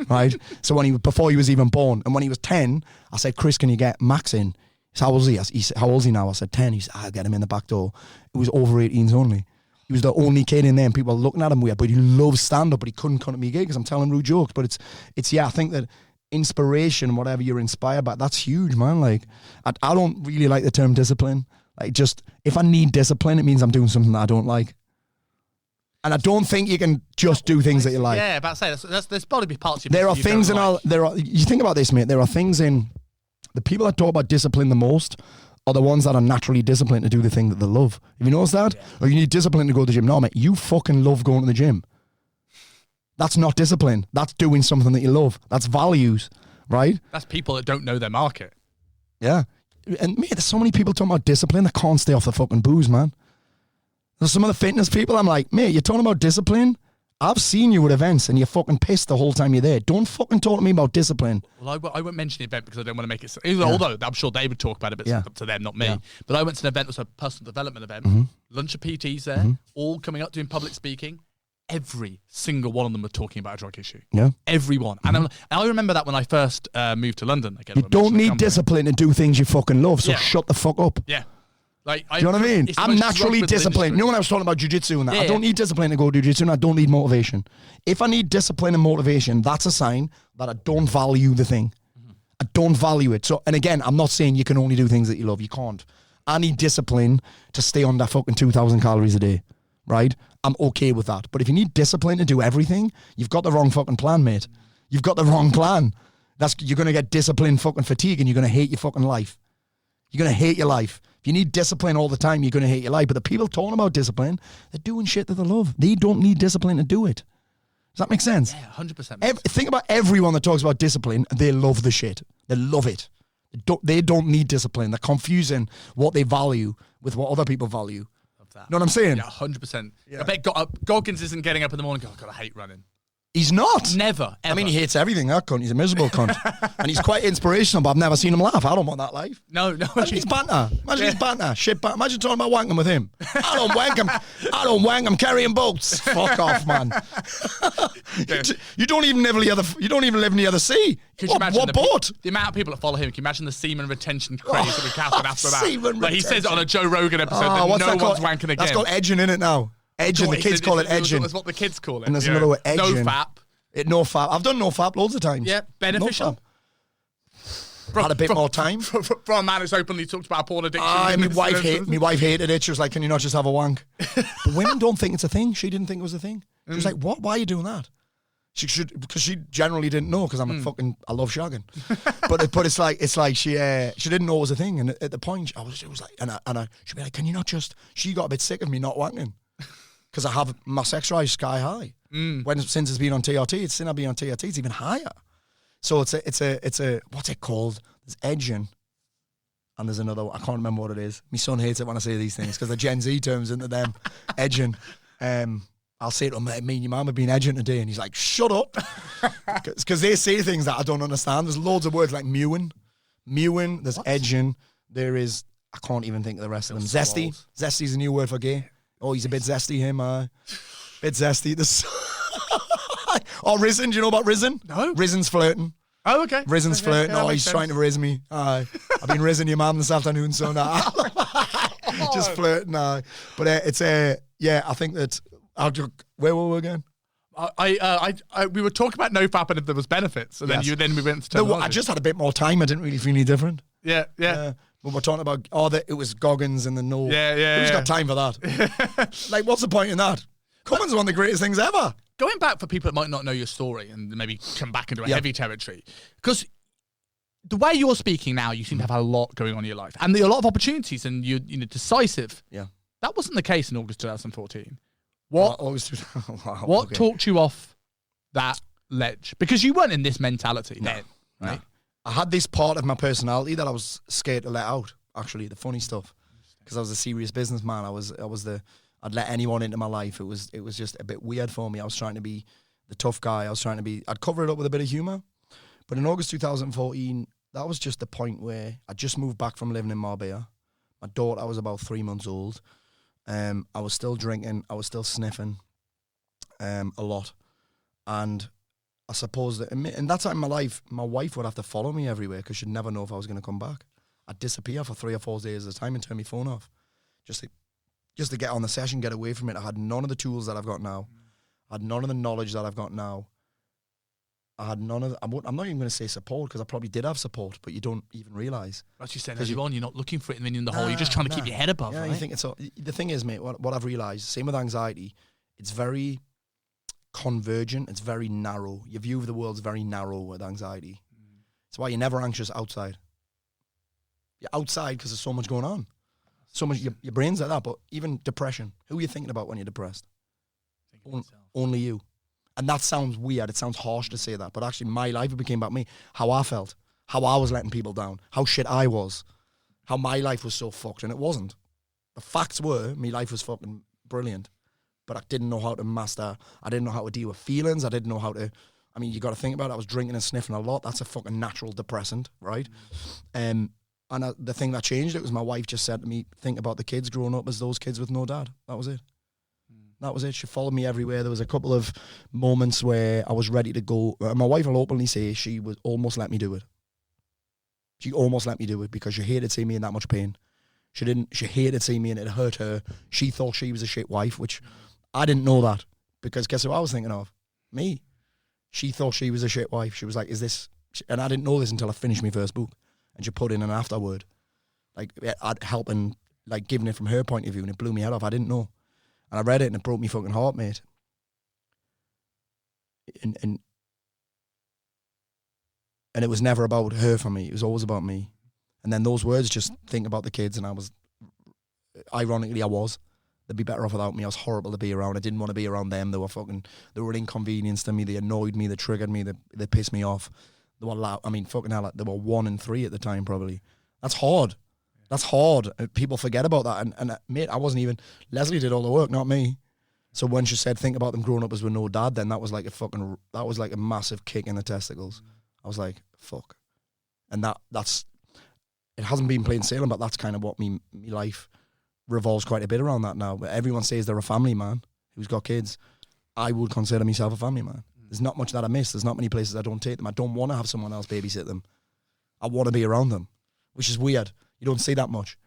right? So before he was even born. And when he was 10, I said, Chris, can you get Max in? How old is he? He said, how old is he now? I said 10. He said, I'll get him in the back door. It was over 18s only. He was the only kid in there, and people were looking at him weird, but he loves stand-up, but he couldn't come to me gig because I'm telling rude jokes. But it's I think that inspiration, whatever you're inspired by, that's huge, man. Like, I don't really like the term discipline. Like, just, if I need discipline, it means I'm doing something that I don't like. And I don't think you can just do things that you like. Yeah, about to say, there's probably be parts of there are things in our, you think about this, mate, there are things in, the people that talk about discipline the most are the ones that are naturally disciplined to do the thing that they love. Have you noticed that? Yeah. Or you need discipline to go to the gym. No, mate, you fucking love going to the gym. That's not discipline. That's doing something that you love. That's values, right? That's people that don't know their market. Yeah. And mate, there's so many people talking about discipline that can't stay off the fucking booze, man. There's some of the fitness people, I'm like, mate, you're talking about discipline? I've seen you at events and you're fucking pissed the whole time you're there. Don't fucking talk to me about discipline. Well, I won't mention the event because I don't want to make it... Although I'm sure they would talk about it, but it's up to them, not me. Yeah. But I went to an event, it was a personal development event. Lunch of PTs there, all coming up doing public speaking. Every single one of them were talking about a drug issue. Yeah. Everyone. And I remember that when I first moved to London. Again, you don't need discipline to do things you fucking love, so shut the fuck up. Yeah. Like, do you know what I mean? I'm naturally disciplined. You know when I was talking about jiu-jitsu and that? Yeah, I don't need discipline to go jiu-jitsu and I don't need motivation. If I need discipline and motivation, that's a sign that I don't value the thing. I don't value it. So, and again, I'm not saying you can only do things that you love. You can't. I need discipline to stay under fucking 2,000 calories a day, right? I'm okay with that. But if you need discipline to do everything, you've got the wrong fucking plan, mate. You've got the wrong plan. You're going to get discipline fucking fatigue and you're going to hate your fucking life. You're going to hate your life. If you need discipline all the time, you're going to hate your life. But the people talking about discipline, they're doing shit that they love. They don't need discipline to do it. Does that make sense? Yeah, 100%. Think about everyone that talks about discipline. They love the shit. They love it. They don't need discipline. They're confusing what they value with what other people value. Love that. Know what I'm saying? Yeah, 100%. Yeah. I bet Goggins isn't getting up in the morning going, God, I hate running. He's not. Never, ever. I mean, he hates everything, that cunt. He's a miserable cunt. And he's quite inspirational, but I've never seen him laugh. I don't want that life. No. Imagine his banter. Imagine his banter. Shit banter. Imagine talking about wanking with him. I don't wank him. I don't wank him carrying boats. Fuck off, man. You don't even live near the sea. What boat? The amount of people that follow him, can you imagine the semen retention craze that we happen after that? Like he says it on a Joe Rogan episode that no one's wanking again. That's got edging in it now. Edging, the kids call it edging. That's what the kids call it. And there's another word, edging. No fap. No fap. I've done no fap loads of times. Yeah, beneficial. No had a bit more time. For a man who's openly talked about porn addiction. My wife hated it. She was like, "Can you not just have a wank?" But women don't think it's a thing. She didn't think it was a thing. She was like, "What? Why are you doing that?" She should, because she generally didn't know, because I love shagging. but it's like she didn't know it was a thing. And at the point, it was like, she'd be like, "Can you not just?" She got a bit sick of me not wanking, because I have my sex drive sky high. Since it's been on TRT, since I've been on TRT, it's even higher. So it's a what's it called? There's edging, and there's another one. I can't remember what it is. My son hates it when I say these things because the Gen Z terms into them. Edging. I'll say to him, "Me and your mum have been edging today," and he's like, "Shut up," because they say things that I don't understand. There's loads of words like mewing. There's edging. There is, I can't even think of the rest of them. Zesty. Zesty's a new word for gay. Oh, he's a bit zesty, him. Bit zesty. Oh, risen. Do you know about risen? No. Risen's flirting. Oh, okay. Risen's flirting. Yeah, oh, he's trying to rise me. I've been rising your mum this afternoon, so now just flirting. But it's yeah. I think that. Where were we again? We were talking about no fap and if there was benefits, and then we went to terminology. No, I just had a bit more time. I didn't really feel any different. Yeah. When we're talking about it was Goggins and the no. Yeah. Who's got time for that? Like, what's the point in that? Cummins is one of the greatest things ever. Going back for people that might not know your story and maybe come back into a heavy territory, because the way you're speaking now, you seem to have a lot going on in your life and a lot of opportunities, and you're decisive. Yeah, that wasn't the case in August 2014. What okay. talked you off that ledge? Because you weren't in this mentality then, right? No. I had this part of my personality that I was scared to let out. Actually, the funny stuff, because I was a serious businessman. I'd let anyone into my life. It was just a bit weird for me. I was trying to be the tough guy. I'd cover it up with a bit of humour. But in August 2014, that was just the point where I just moved back from living in Marbella. My daughter was about 3 months old. I was still drinking. I was still sniffing a lot. And I suppose that in that time in my life, my wife would have to follow me everywhere because she'd never know if I was going to come back. I'd disappear for 3 or 4 days at a time and turn my phone off. Just to get on the session, get away from it. I had none of the tools that I've got now. I had none of the knowledge that I've got now. I had none of I'm not even going to say support, because I probably did have support, but you don't even realise. As you said earlier on, you're not looking for it and then you're in the hole. You're just trying to keep your head above, right? You think the thing is, mate, what I've realised, same with anxiety, it's very convergent, it's very narrow. Your view of the world's very narrow with anxiety. That's why you're never anxious outside. You're outside because there's so much going on. So much, your brain's like that, but even depression. Who are you thinking about when you're depressed? Only you. And that sounds weird. It sounds harsh to say that, but actually my life, it became about me. How I felt. How I was letting people down. How shit I was. How my life was so fucked, and it wasn't. The facts were, my life was fucking brilliant, but I didn't know how to master. I didn't know how to deal with feelings. I didn't know how to, you got to think about it. I was drinking and sniffing a lot. That's a fucking natural depressant, right? And the thing that changed it was my wife just said to me, think about the kids growing up as those kids with no dad. That was it. That was it. She followed me everywhere. There was a couple of moments where I was ready to go. My wife will openly say she would almost let me do it. She almost let me do it because she hated seeing me in that much pain. She hated seeing me and it hurt her. She thought she was a shit wife, which I didn't know that, because guess who I was thinking of? Me. She thought she was a shit wife. She was like, is this... And I didn't know this until I finished my first book. And she put in an afterword, like I'd helping, like giving it from her point of view, and it blew me head off. I didn't know, and I read it and it broke me fucking heart, mate. And it was never about her for me. It was always about me. And then those words, just think about the kids, and ironically, they'd be better off without me. I was horrible to be around. I didn't want to be around them. They were an inconvenience to me. They annoyed me. They triggered me. They pissed me off. They were loud. Fucking hell, they were 1 and 3 at the time, probably. That's hard. That's hard. People forget about that. And mate, I wasn't even... Leslie did all the work, not me. So when she said, think about them growing up as with no dad, then that was like a massive kick in the testicles. I was like, fuck. And that's... It hasn't been plain sailing, but that's kind of what me life revolves quite a bit around that now. But everyone says they're a family man who's got kids. I would consider myself a family man. There's not much that I miss. There's not many places I don't take them. I don't want to have someone else babysit them. I want to be around them, which is weird. You don't see that much.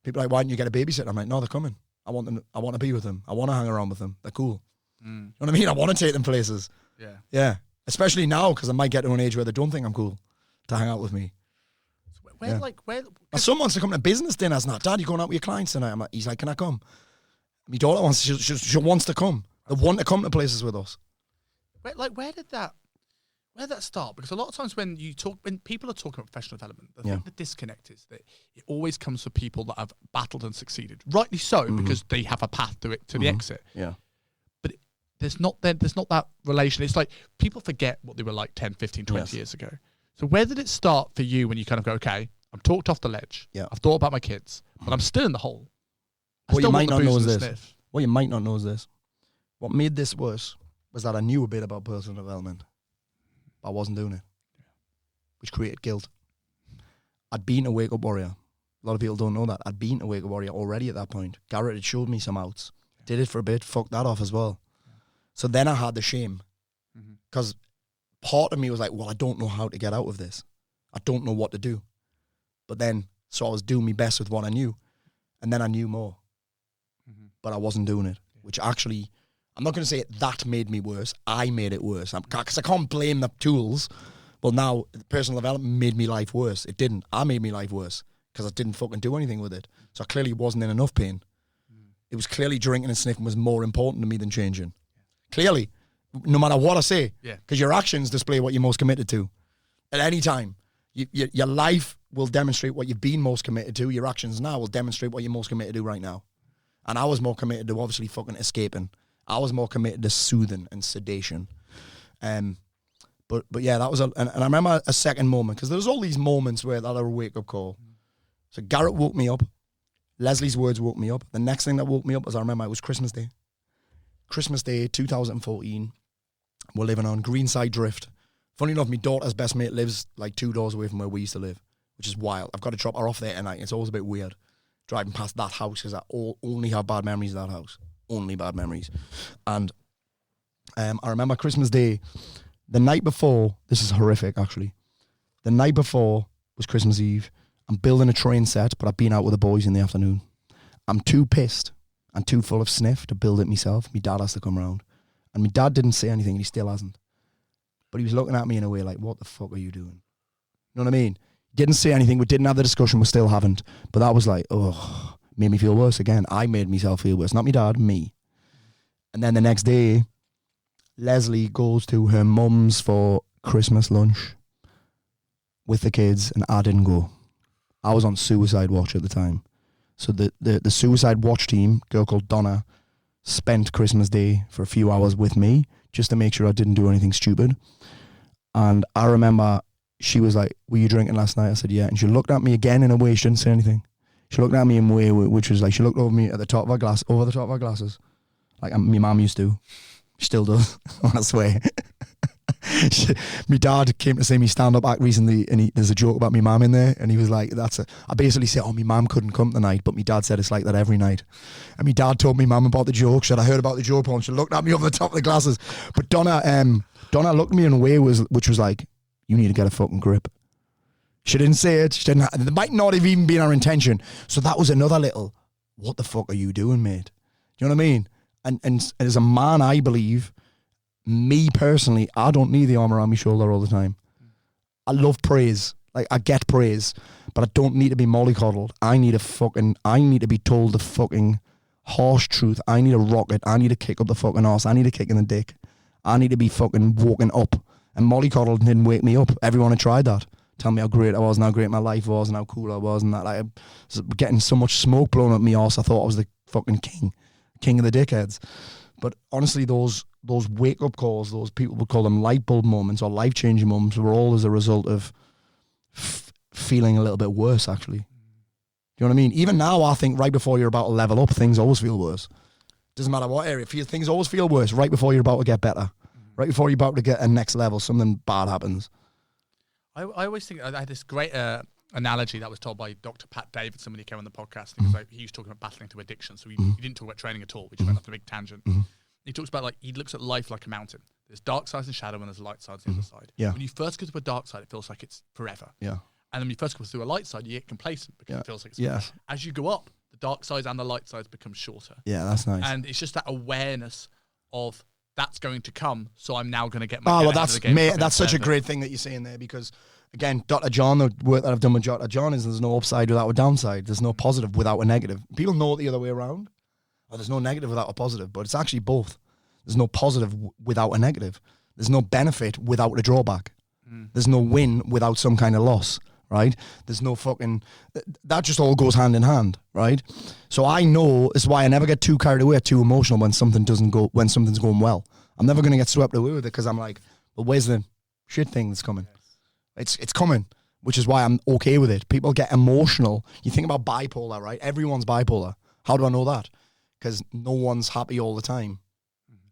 People are like, why don't you get a babysitter? I'm like, no, they're coming. I want them. I want to be with them. I want to hang around with them. They're cool. You know what I mean? I want to take them places. Yeah. Yeah. Especially now, because I might get to an age where they don't think I'm cool to hang out with me. Where? My son wants to come to business dinners now. Dad, you going out with your clients tonight? He's like, can I come? My daughter wants. She wants to come. They want to come to places with us. Where did that start? Because a lot of times when people are talking about professional development, I think the disconnect is that it always comes for people that have battled and succeeded. Rightly so, because they have a path to the exit. Yeah. But there's not that relation. It's like people forget what they were like 10, 15, 20 years ago. So where did it start for you when you kind of go, okay, I'm talked off the ledge. Yeah. I've thought about my kids, but I'm still in the hole. What you might not know is this. What you might not know is this. What made this worse was that I knew a bit about personal development, but I wasn't doing it, which created guilt. I'd been a wake-up warrior. A lot of people don't know that. I'd been a wake-up warrior already at that point. Garrett had showed me some outs. Did it for a bit, fucked that off as well. So then I had the shame, because part of me was like, well, I don't know how to get out of this. I don't know what to do. But then, so I was doing my best with what I knew. And then I knew more. But I wasn't doing it, which actually, I'm not going to say that made me worse. I made it worse. Because I can't blame the tools. Well, now, personal development made me life worse. It didn't. I made me life worse because I didn't fucking do anything with it. So I clearly wasn't in enough pain. It was clearly drinking and sniffing was more important to me than changing. Clearly, no matter what I say. Because your actions display what you're most committed to. At any time. Your life will demonstrate what you've been most committed to. Your actions now will demonstrate what you're most committed to right now. And I was more committed to obviously fucking escaping. I was more committed to soothing and sedation. But yeah, that was and I remember a second moment, because there was all these moments where that had a wake-up call. So Garrett woke me up. Leslie's words woke me up. The next thing that woke me up, as I remember, it was Christmas Day. Christmas Day, 2014. We're living on Greenside Drift. Funny enough, my daughter's best mate lives like 2 doors away from where we used to live, which is wild. I've got to drop her off there tonight. It's always a bit weird driving past that house, because I only have bad memories of that house. Only bad memories. And I remember Christmas Day, the night before, this is horrific actually, the night before was Christmas Eve. I'm building a train set, but I've been out with the boys in the afternoon. I'm too pissed and too full of sniff to build it myself. My dad has to come round. And my dad didn't say anything, and he still hasn't. But he was looking at me in a way like, what the fuck are you doing? You know what I mean? Didn't say anything. We didn't have the discussion. We still haven't. But that was like, oh, made me feel worse again. I made myself feel worse. Not my dad, me. And then the next day, Leslie goes to her mum's for Christmas lunch with the kids, and I didn't go. I was on suicide watch at the time. So the suicide watch team, a girl called Donna, spent Christmas Day for a few hours with me just to make sure I didn't do anything stupid. And I remember she was like, were you drinking last night? I said, yeah. And she looked at me again in a way she didn't say anything. She looked at me in a way which was like, she looked over me at the top of her glass, over the top of her glasses. Like my mum used to. She still does, I swear. My dad came to see me stand-up act recently, and there's a joke about my mum in there, and he was like, I basically said, oh, my mum couldn't come tonight, but my dad said it's like that every night. And my dad told me mum about the joke. She said, I heard about the joke, and she looked at me over the top of the glasses. But Donna looked at me in a way which was like, you need to get a fucking grip. She didn't say it. She didn't. It might not have even been her intention. So that was another little, what the fuck are you doing, mate? Do you know what I mean? And as a man, I believe, me personally, I don't need the arm around my shoulder all the time. I love praise. Like, I get praise, but I don't need to be mollycoddled. I need to be told the fucking harsh truth. I need a rocket. I need to kick up the fucking arse. I need a kick in the dick. I need to be fucking woken up. And mollycoddle didn't wake me up. Everyone had tried that. Tell me how great I was and how great my life was and how cool I was and that. Like, I was getting so much smoke blown up my arse, I thought I was the fucking king of the dickheads. But honestly, those wake-up calls, those people would call them light bulb moments or life-changing moments, were all as a result of feeling a little bit worse, actually. Do you know what I mean? Even now, I think right before you're about to level up, things always feel worse. Doesn't matter what area. Things always feel worse right before you're about to get better. Right before you're about to get a next level, something bad happens. I always think I had this great analogy that was told by Dr. Pat Davidson when he came on the podcast. He was like, he was talking about battling to addiction, so he didn't talk about training at all, which went off a big tangent. He talks about, like, he looks at life like a mountain. There's dark sides and shadow, and there's light sides on the other side. Yeah. When you first go to a dark side, it feels like it's forever. Yeah. And then when you first go through a light side, you get complacent because it feels like it's forever. Yes. As you go up, the dark sides and the light sides become shorter. Yeah, that's nice. And it's just that awareness of that's going to come, so I'm now going to get Oh, my well, that's such a great thing that you're saying there, because again, Dr. John, the work that I've done with Dr. John is there's no upside without a downside. There's no positive without a negative. People know it the other way around. Or there's no negative without a positive, but it's actually both. There's no positive without a negative. There's no benefit without a drawback. There's no win without some kind of loss, right? There's no fucking... That just all goes hand in hand, right? So I know, it's why I never get too carried away, too emotional when something's going well. I'm never going to get swept away with it, because I'm like, well, where's the shit thing that's coming? It's coming, which is why I'm okay with it. People get emotional. You think about bipolar, right? Everyone's bipolar. How do I know that? Because no one's happy all the time.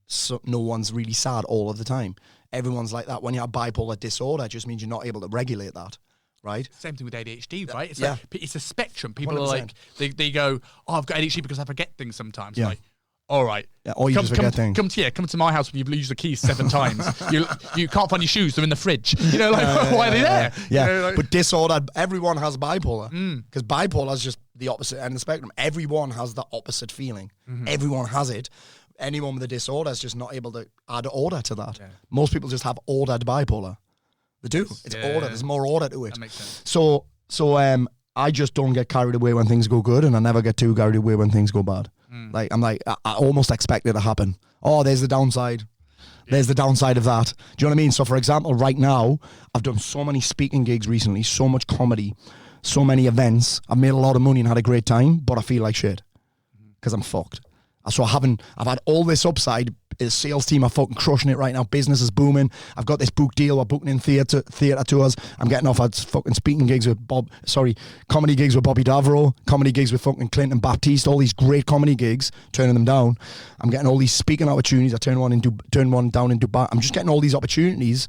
So no one's really sad all of the time. Everyone's like that. When you have bipolar disorder, it just means you're not able to regulate that, right? Same thing with ADHD, right? It's like, it's a spectrum. People 100%. Are like, they go, oh, I've got ADHD because I forget things sometimes. Yeah. Like, all right. Yeah, or you just forget things. Come to my house when you've used the keys 7 times. You can't find your shoes, they're in the fridge. Why are they there? Yeah, but disorder, everyone has bipolar. Because bipolar is just the opposite end of the spectrum. Everyone has the opposite feeling. Everyone has it. Anyone with a disorder is just not able to add order to that. Yeah. Most people just have ordered bipolar. They do. It's order. There's more order to it. That makes sense. So I just don't get carried away when things go good, and I never get too carried away when things go bad. Like I almost expect it to happen. Oh, there's the downside. There's the downside of that. Do you know what I mean? So for example, right now, I've done so many speaking gigs recently, so much comedy, so many events. I've made a lot of money and had a great time, but I feel like shit because I'm fucked. So I've had all this upside. The sales team are fucking crushing it right now. Business is booming. I've got this book deal. We're booking in theatre tours. I'm getting offered fucking speaking gigs with comedy gigs with Bobby Davro, comedy gigs with fucking Clinton Baptiste, all these great comedy gigs, turning them down. I'm getting all these speaking opportunities. I turned one down in Dubai. I'm just getting all these opportunities,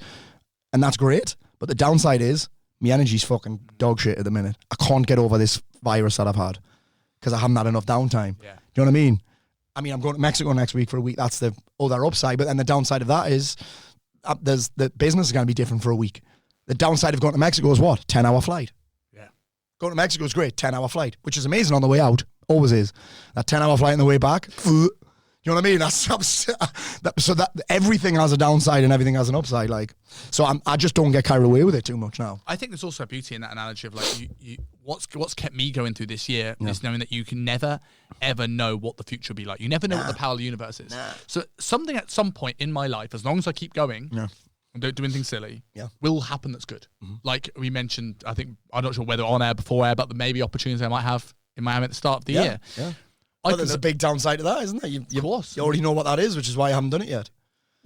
and that's great. But the downside is my energy's fucking dog shit at the minute. I can't get over this virus that I've had because I haven't had enough downtime. Yeah. Do you know what I mean? I'm going to Mexico next week for a week. That's the other upside. But then the downside of that is the business is going to be different for a week. The downside of going to Mexico is what? 10-hour flight. Yeah. Going to Mexico is great. 10-hour flight, which is amazing on the way out. Always is. That 10-hour flight on the way back. You know what I mean? So that everything has a downside and everything has an upside. Like, so I just don't get carried away with it too much now. I think there's also a beauty in that analogy of like what's kept me going through this year is knowing that you can never ever know what the future will be like. You never know what the power of the universe is. So something at some point in my life, as long as I keep going and don't do anything silly, will happen that's good. Like we mentioned, I think I'm not sure whether on air, before air, but the maybe opportunities I might have in Miami at the start of the year. Yeah. But there's a big downside to that, isn't there? You already know what that is, which is why I haven't done it yet.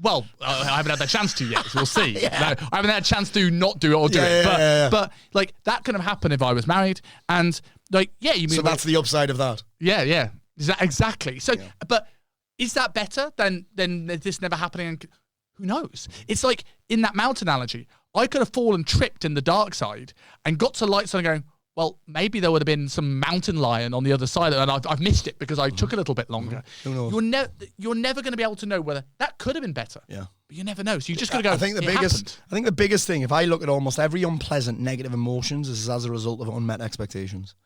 Well, I haven't had that chance to yet, so we'll see. No, I haven't had a chance to not do it or do it. But like that could have happened if I was married, and like you mean so that's the upside of that. Yeah. Exactly. So, but is that better than this never happening? And who knows? It's like in that mountain analogy, I could have fallen tripped in the dark side and got to light side and going, well, maybe there would have been some mountain lion on the other side, and I've missed it because I took a little bit longer. You're never going to be able to know whether that could have been better. Yeah, but you never know. So you just got to go. I think the biggest thing, if I look at almost every unpleasant negative emotions, is as a result of unmet expectations.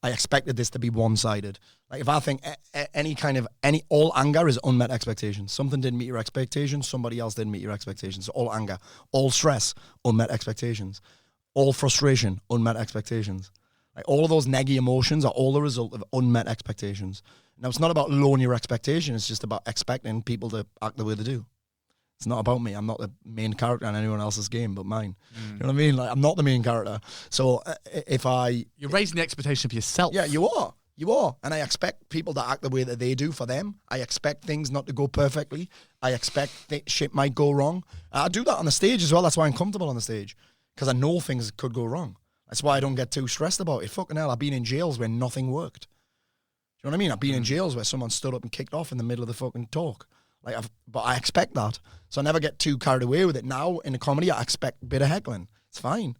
I expected this to be one-sided. Like if I think all anger is unmet expectations. Something didn't meet your expectations. Somebody else didn't meet your expectations. So all anger, all stress, unmet expectations. All frustration, unmet expectations. Like all of those neggy emotions are all the result of unmet expectations. Now, it's not about lowering your expectation. It's just about expecting people to act the way they do. It's not about me. I'm not the main character in anyone else's game but mine. You know what I mean? Like I'm not the main character. So you're raising the expectation of yourself. Yeah, you are. You are. And I expect people to act the way that they do for them. I expect things not to go perfectly. I expect shit might go wrong. I do that on the stage as well. That's why I'm comfortable on the stage. Because I know things could go wrong. That's why I don't get too stressed about it. Fucking hell, I've been in jails where nothing worked. Do you know what I mean? I've been in jails where someone stood up and kicked off in the middle of the fucking talk. But I expect that. So I never get too carried away with it. Now, in the comedy, I expect a bit of heckling. It's fine.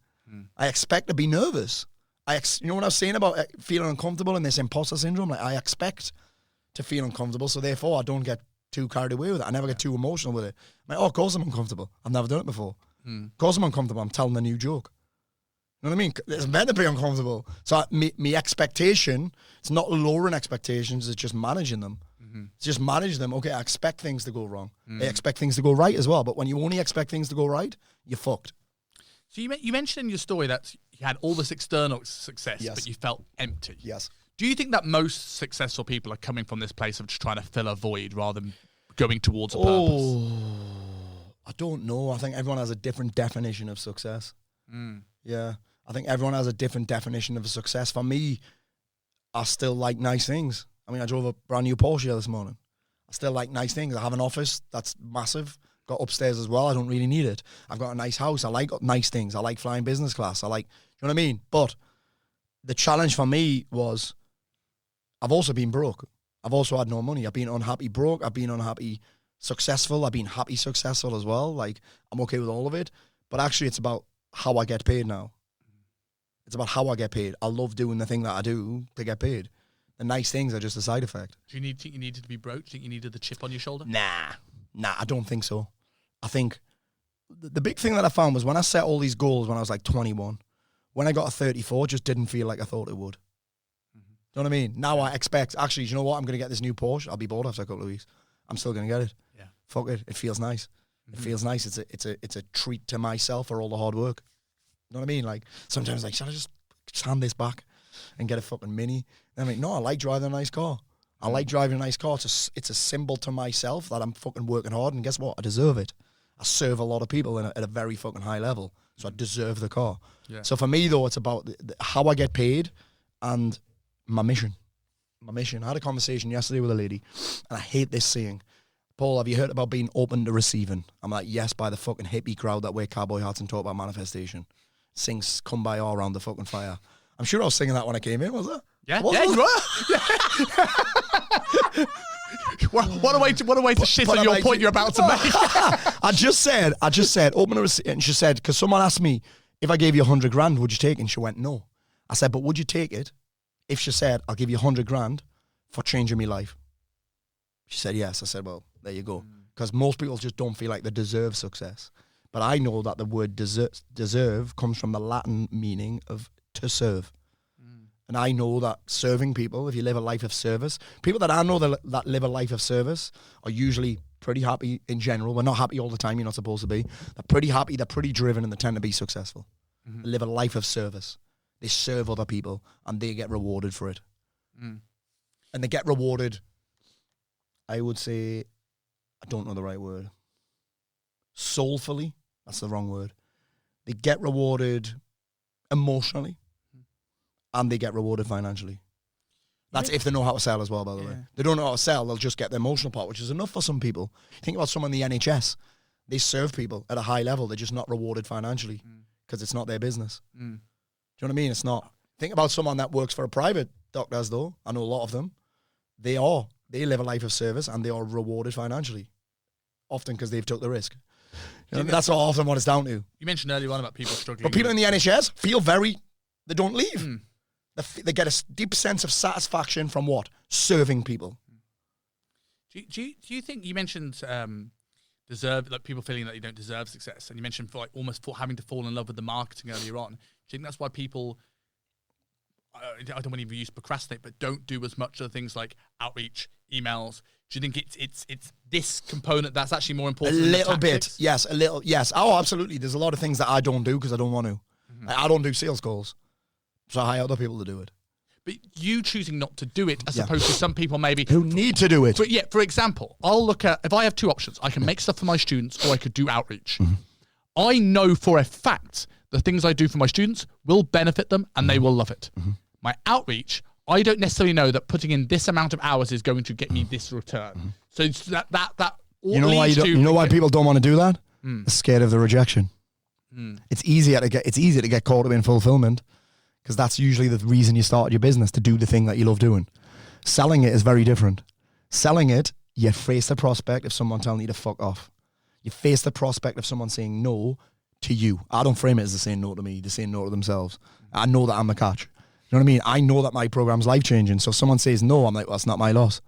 I expect to be nervous. You know what I was saying about feeling uncomfortable in this imposter syndrome? Like, I expect to feel uncomfortable, so therefore I don't get too carried away with it. I never get too emotional with it. I'm like, of course I'm uncomfortable. I've never done it before. Of course I'm uncomfortable. I'm telling a new joke. You know what I mean? It's meant to be uncomfortable. So my expectation, it's not lowering expectations, it's just managing them. Just manage them. Okay, I expect things to go wrong. I expect things to go right as well. But when you only expect things to go right, you're fucked. So you mentioned in your story that you had all this external success, but you felt empty. Yes. Do you think that most successful people are coming from this place of just trying to fill a void rather than going towards a purpose? I don't know. I think everyone has a different definition of success. Yeah. I think everyone has a different definition of success. For me, I still like nice things. I mean, I drove a brand new Porsche this morning. I still like nice things. I have an office that's massive. Got upstairs as well. I don't really need it. I've got a nice house. I like nice things. I like flying business class. You know what I mean? But the challenge for me was I've also been broke. I've also had no money. I've been unhappy broke. I've been unhappy successful. I've been happy successful as well. Like, I'm okay with all of it. But actually, it's about how I get paid now. It's about how I get paid. I love doing the thing that I do to get paid. The nice things are just a side effect. Do you think you needed to be broke? Do you think you needed the chip on your shoulder? Nah, I don't think so. I think the big thing that I found was when I set all these goals when I was like 21, when I got to 34, it just didn't feel like I thought it would. You know what I mean? Now I expect, actually, you know what? I'm going to get this new Porsche. I'll be bored after a couple of weeks. I'm still going to get it. Yeah. Fuck it. It feels nice. It feels nice. It's a treat to myself for all the hard work. You know what I mean? Like, sometimes like, should I just hand this back and get a fucking Mini? And I'm like, no, I like driving a nice car. I like driving a nice car. It's a symbol to myself that I'm fucking working hard, and guess what? I deserve it. I serve a lot of people at a very fucking high level, so I deserve the car. Yeah. So for me, though, it's about how I get paid and my mission. My mission. I had a conversation yesterday with a lady, and I hate this saying. Paul, have you heard about being open to receiving? I'm like, yes, by the fucking hippie crowd that wear cowboy hats and talk about manifestation. Sings Come By All Around the fucking fire. I'm sure I was singing that when I came in, was it? Yeah, yeah, you were. What a way to shit on your point you're about to make. I just said, open a receipt. And she said, because someone asked me, if I gave you 100 grand, would you take it? And she went, no. I said, but would you take it if she said, I'll give you 100 grand for changing my life? She said, yes. I said, well, there you go. Because most people just don't feel like they deserve success. But I know that the word deserve comes from the Latin meaning of to serve. And I know that serving people, if you live a life of service, people that I know that live a life of service are usually pretty happy in general. We're not happy all the time, you're not supposed to be. They're pretty happy, they're pretty driven, and they tend to be successful. They live a life of service. They serve other people, and they get rewarded for it. And they get rewarded, I would say, I don't know the right word. Soulfully, that's the wrong word. They get rewarded emotionally. And they get rewarded financially. That's if they know how to sell as well, by the way. They don't know how to sell, they'll just get the emotional part, which is enough for some people. Think about someone in the NHS. They serve people at a high level. They're just not rewarded financially because it's not their business. Do you know what I mean? It's not. Think about someone that works for a private doctors, though. I know a lot of them. They live a life of service and they are rewarded financially. Often because they've took the risk. You know, that's often what it's down to. You mentioned earlier on about people struggling. But people in the NHS feel they don't leave. They get a deep sense of satisfaction from what? Serving people. Do you think, you mentioned people feeling that they don't deserve success, and you mentioned almost having to fall in love with the marketing earlier on. Do you think that's why people, I don't want to even use procrastinate, but don't do as much of the things like outreach, emails? Do you think it's this component that's actually more important? A little bit, yes, a little, yes. Oh, absolutely. There's a lot of things that I don't do because I don't want to. I don't do sales calls. So I hire other people to do it. But you choosing not to do it as opposed to some people maybe who need to do it. But yeah, for example, I'll look at, if I have two options, I can make stuff for my students or I could do outreach. I know for a fact the things I do for my students will benefit them and they will love it. My outreach, I don't necessarily know that putting in this amount of hours is going to get me this return. So that you know why people don't want to do that? They're scared of the rejection. It's easier to get caught up in fulfillment. Because that's usually the reason you started your business, to do the thing that you love doing. Selling it is very different. Selling it, you face the prospect of someone telling you to fuck off. You face the prospect of someone saying no to you. I don't frame it as they're saying no to me. They're saying no to themselves. I know that I'm the catch. You know what I mean? I know that my program's life-changing. So if someone says no, I'm like, well, it's not my loss.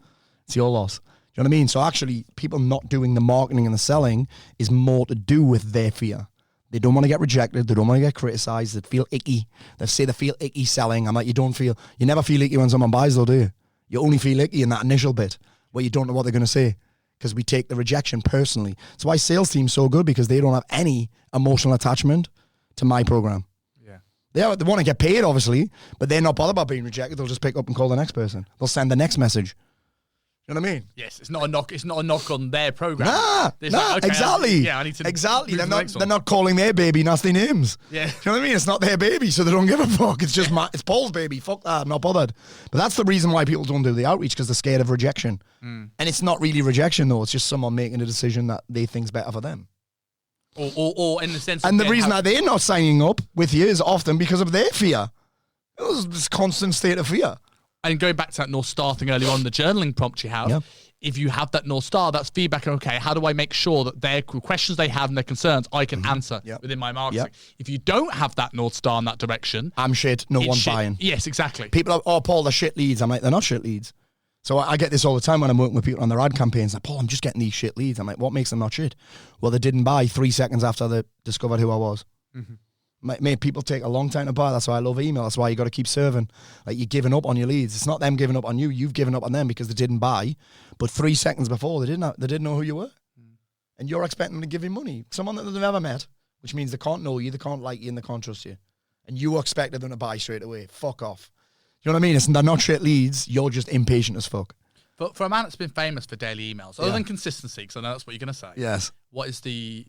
It's your loss. You know what I mean? So actually, people not doing the marketing and the selling is more to do with their fear. They don't want to get rejected. They don't want to get criticized. They feel icky. They say they feel icky selling. I'm like, you never feel icky when someone buys though, do you? You only feel icky in that initial bit. where you don't know what they're going to say because we take the rejection personally. That's why sales team's so good, because they don't have any emotional attachment to my program. Yeah. They want to get paid, obviously, but they're not bothered about being rejected. They'll just pick up and call the next person. They'll send the next message. You know what I mean? Yes, it's not a knock. It's not a knock on their program. Exactly. I need to. Exactly. They're not calling their baby nasty names. Yeah. You know what I mean? It's not their baby, so they don't give a fuck. It's just it's Paul's baby. Fuck that. I'm not bothered. But that's the reason why people don't do the outreach, because they're scared of rejection. And it's not really rejection, though. It's just someone making a decision that they think's better for them. Or in the sense. And the reason that they're not signing up with you is often because of their fear. It was this constant state of fear. And going back to that North Star thing earlier on, the journaling prompt you have, if you have that North Star, that's feedback. Okay, how do I make sure that their questions they have and their concerns I can answer within my marketing? If you don't have that North Star in that direction, I'm shit. No one's buying. Yes, exactly. People are, Paul, they're shit leads. I'm like, they're not shit leads. So I get this all the time when I'm working with people on their ad campaigns. Like, Paul, I'm just getting these shit leads. I'm like, what makes them not shit? Well, they didn't buy 3 seconds after they discovered who I was. Mate, people take a long time to buy. That's why I love email. That's why you got to keep serving. Like, you're giving up on your leads. It's not them giving up on you. You've given up on them because they didn't buy. But 3 seconds before, they didn't know who you were. And you're expecting them to give you money. Someone that they've never met, which means they can't know you, they can't like you, and they can't trust you. And you expected them to buy straight away. Fuck off. You know what I mean? They're not shit leads. You're just impatient as fuck. But for a man that's been famous for daily emails, other than consistency, because I know that's what you're going to say. Yes. What is the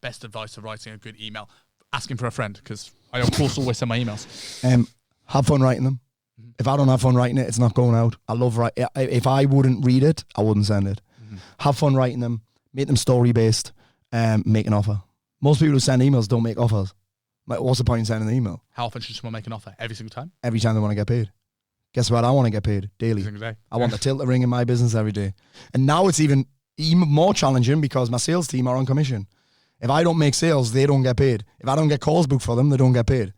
best advice for writing a good email? Asking for a friend, because I, of course, always send my emails. Have fun writing them. If I don't have fun writing it, it's not going out. I love writing. If I wouldn't read it, I wouldn't send it. Have fun writing them. Make them story-based. Make an offer. Most people who send emails don't make offers. Like, what's the point in sending an email? How often should someone make an offer? Every single time? Every time they want to get paid. Guess what? I want to get paid daily. Every single day. I want the tilt to ring in my business every day. And now it's even more challenging because my sales team are on commission. If I don't make sales, they don't get paid. If I don't get calls booked for them, they don't get paid.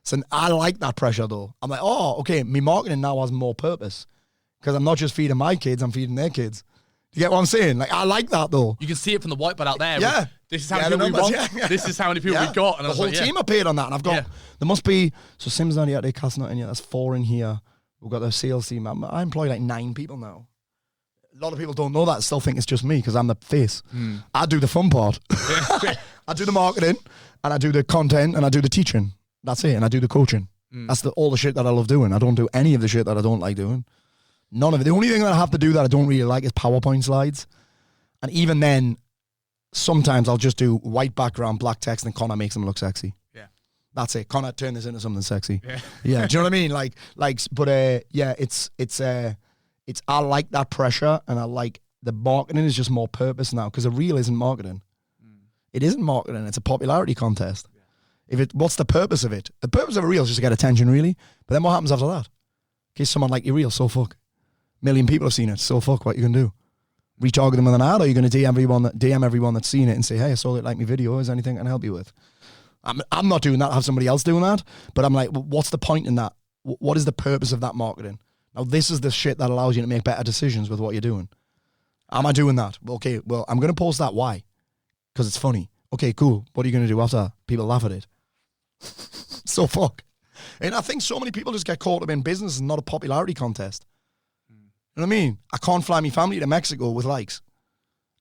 So I like that pressure, though. I'm like, oh, okay, my marketing now has more purpose because I'm not just feeding my kids, I'm feeding their kids. You get what I'm saying? Like, I like that, though. You can see it from the whiteboard out there. Yeah. This is how many people we want. This is how many people we've got. And the whole team are paid on that. And I've got, there must be, so Sim's not yet, Cass not in yet, there's 4 in here. We've got the sales team. I employ like 9 people now. A lot of people don't know that, still think it's just me because I'm the face. I do the fun part. I do the marketing, and I do the content, and I do the teaching. That's it, and I do the coaching. That's all the shit that I love doing. I don't do any of the shit that I don't like doing. None of it. The only thing that I have to do that I don't really like is PowerPoint slides. And even then, sometimes I'll just do white background, black text, and Connor makes them look sexy. Yeah. That's it. Connor, turn this into something sexy. Yeah. Do you know what I mean? It's I like that pressure, and I like the marketing is just more purpose now because a reel isn't marketing. It isn't marketing. It's a popularity contest. What's the purpose of it? The purpose of a reel is just to get attention, really. But then what happens after that? In case someone like your reel, so fuck. 1 million people have seen it. So fuck what you can do. Retarget them with an ad, or you're going to DM everyone that's seen it and say, hey, I saw it, like my video. Is there anything I can help you with? I'm not doing that. I have somebody else doing that. But I'm like, what's the point in that? What is the purpose of that marketing? Now, this is the shit that allows you to make better decisions with what you're doing. Am I doing that? Okay, well, I'm going to post that. Why? Because it's funny. Okay, cool. What are you going to do after that? People laugh at it. So fuck. And I think so many people just get caught up in business and not a popularity contest. You know what I mean? I can't fly my family to Mexico with likes.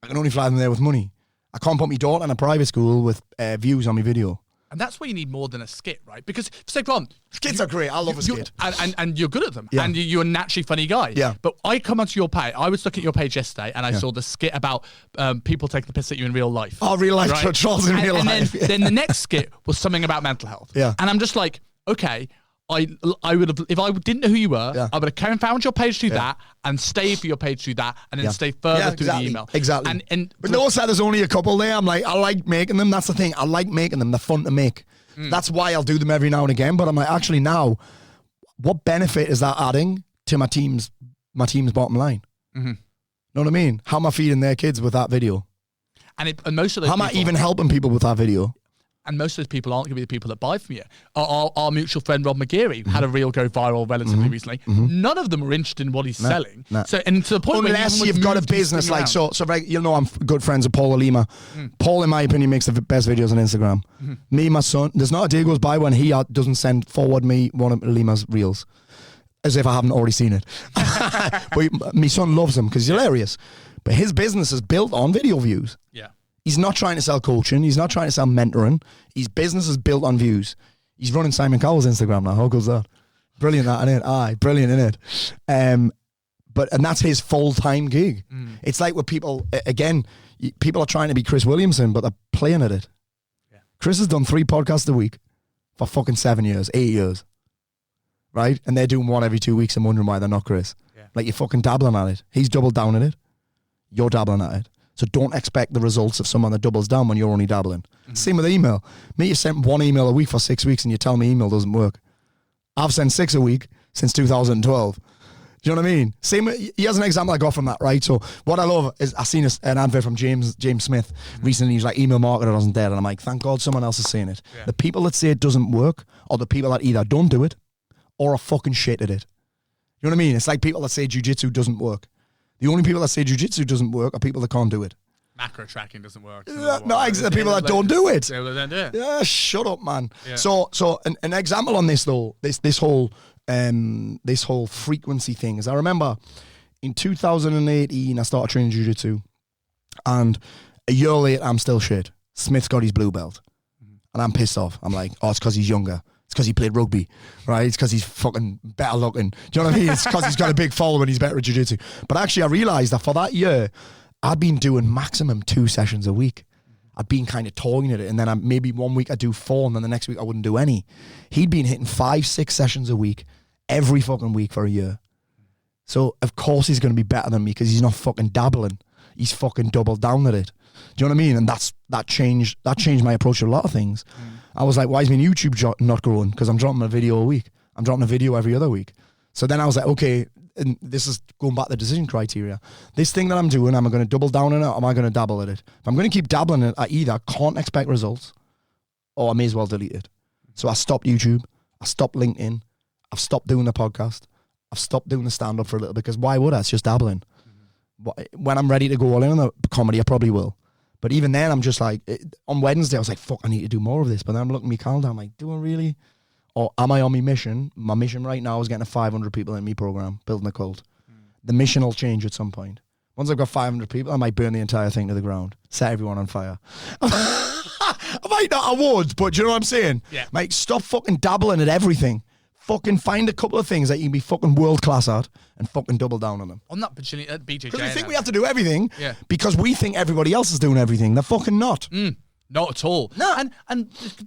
I can only fly them there with money. I can't put my daughter in a private school with views on my video. And that's where you need more than a skit, right? Because, say, Ron, skits are great. I love a skit. And you're good at them. Yeah. And you're a naturally funny guy. Yeah. But I come onto your page. I was looking at your page yesterday, and I saw the skit about people taking the piss at you in real life. Oh, real life, right? Trolls in real life. Then the next skit was something about mental health. Yeah. And I'm just like, okay, I would have, if I didn't know who you were, I would have come and found your page through that and stayed for your page through that and then stay further through the email. Exactly. But no, no said there's only a couple there. I'm like, I like making them. That's the thing. I like making them. They're fun to make. That's why I'll do them every now and again. But I'm like, actually now, what benefit is that adding to my team's bottom line? Know what I mean? How am I feeding their kids with that video? And most of those how am I even helping people with that video? And most of those people aren't going to be the people that buy from you. Our mutual friend Rob McGeary had a reel go viral relatively recently. None of them are interested in what he's selling. So, and to the point unless you've got a business like so you'll know I'm good friends with Paul Lima. Paul, in my opinion, makes the best videos on Instagram. Me, my son, there's not a day goes by when he doesn't forward me one of Lima's reels. as if I haven't already seen it. But my son loves him because he's hilarious. But his business is built on video views. Yeah. He's not trying to sell coaching. He's not trying to sell mentoring. His business is built on views. He's running Simon Cowell's Instagram now. How good's that? Brilliant, that, innit? Aye, brilliant, innit? And that's his full-time gig. It's like with people, again, people are trying to be Chris Williamson, but they're playing at it. Yeah. Chris has done 3 podcasts a week for fucking 7 years, 8 years. Right? And they're doing one every 2 weeks and wondering why they're not Chris. Yeah. Like, you're fucking dabbling at it. He's doubled down at it. You're dabbling at it. So don't expect the results of someone that doubles down when you're only dabbling. Same with email. Me, you sent 1 email a week for 6 weeks and you tell me email doesn't work. I've sent 6 a week since 2012. Do you know what I mean? Same. Here's an example I got from that, right? So what I love is I seen an advert from James Smith recently. He's like, email marketer doesn't dead. And I'm like, thank God someone else is saying it. Yeah. The people that say it doesn't work are the people that either don't do it or are fucking shit at it. You know what I mean? It's like people that say jiu-jitsu doesn't work. The only people that say jiu-jitsu doesn't work are people that can't do it. Macro tracking doesn't work. No, the people that don't do it. They don't do it. Yeah, shut up, man. Yeah. So an example on this though, this whole frequency thing is I remember in 2018 I started training jiu-jitsu, and a year later I'm still shit. Smith's got his blue belt, and I'm pissed off. I'm like, oh, it's because he's younger. It's because he played rugby, right? It's because he's fucking better looking. Do you know what I mean? It's because he's got a big following. He's better at jiu-jitsu. But actually, I realised that for that year, I'd been doing maximum 2 sessions a week. I'd been kind of toying at it, and then maybe 1 week I'd do 4, and then the next week I wouldn't do any. He'd been hitting 5, 6 sessions a week, every fucking week for a year. So, of course he's going to be better than me because he's not fucking dabbling. He's fucking doubled down at it. Do you know what I mean? And that changed my approach to a lot of things. I was like, why is my YouTube not growing? Because I'm dropping a video a week. I'm dropping a video every other week. So then I was like, okay, and this is going back to the decision criteria. This thing that I'm doing, am I going to double down on it or am I going to dabble at it? If I'm going to keep dabbling at it, I either can't expect results or I may as well delete it. So I stopped YouTube. I stopped LinkedIn. I've stopped doing the podcast. I've stopped doing the stand-up for a little because why would I? It's just dabbling. When I'm ready to go all in on the comedy, I probably will. But even then, I'm just like, on Wednesday, I was like, fuck, I need to do more of this. But then I'm looking at my calendar, I'm like, do I really? Or am I on my mission? My mission right now is getting to 500 people in my program, building a cult. The mission will change at some point. Once I've got 500 people, I might burn the entire thing to the ground, set everyone on fire. I might not, I would, but do you know what I'm saying? Yeah. Mate, stop fucking dabbling at everything. Fucking find a couple of things that you can be fucking world class at and fucking double down on them. On that BJJ. Because we think we have to do everything. Yeah. Because we think everybody else is doing everything. They're fucking not. Not at all. No. And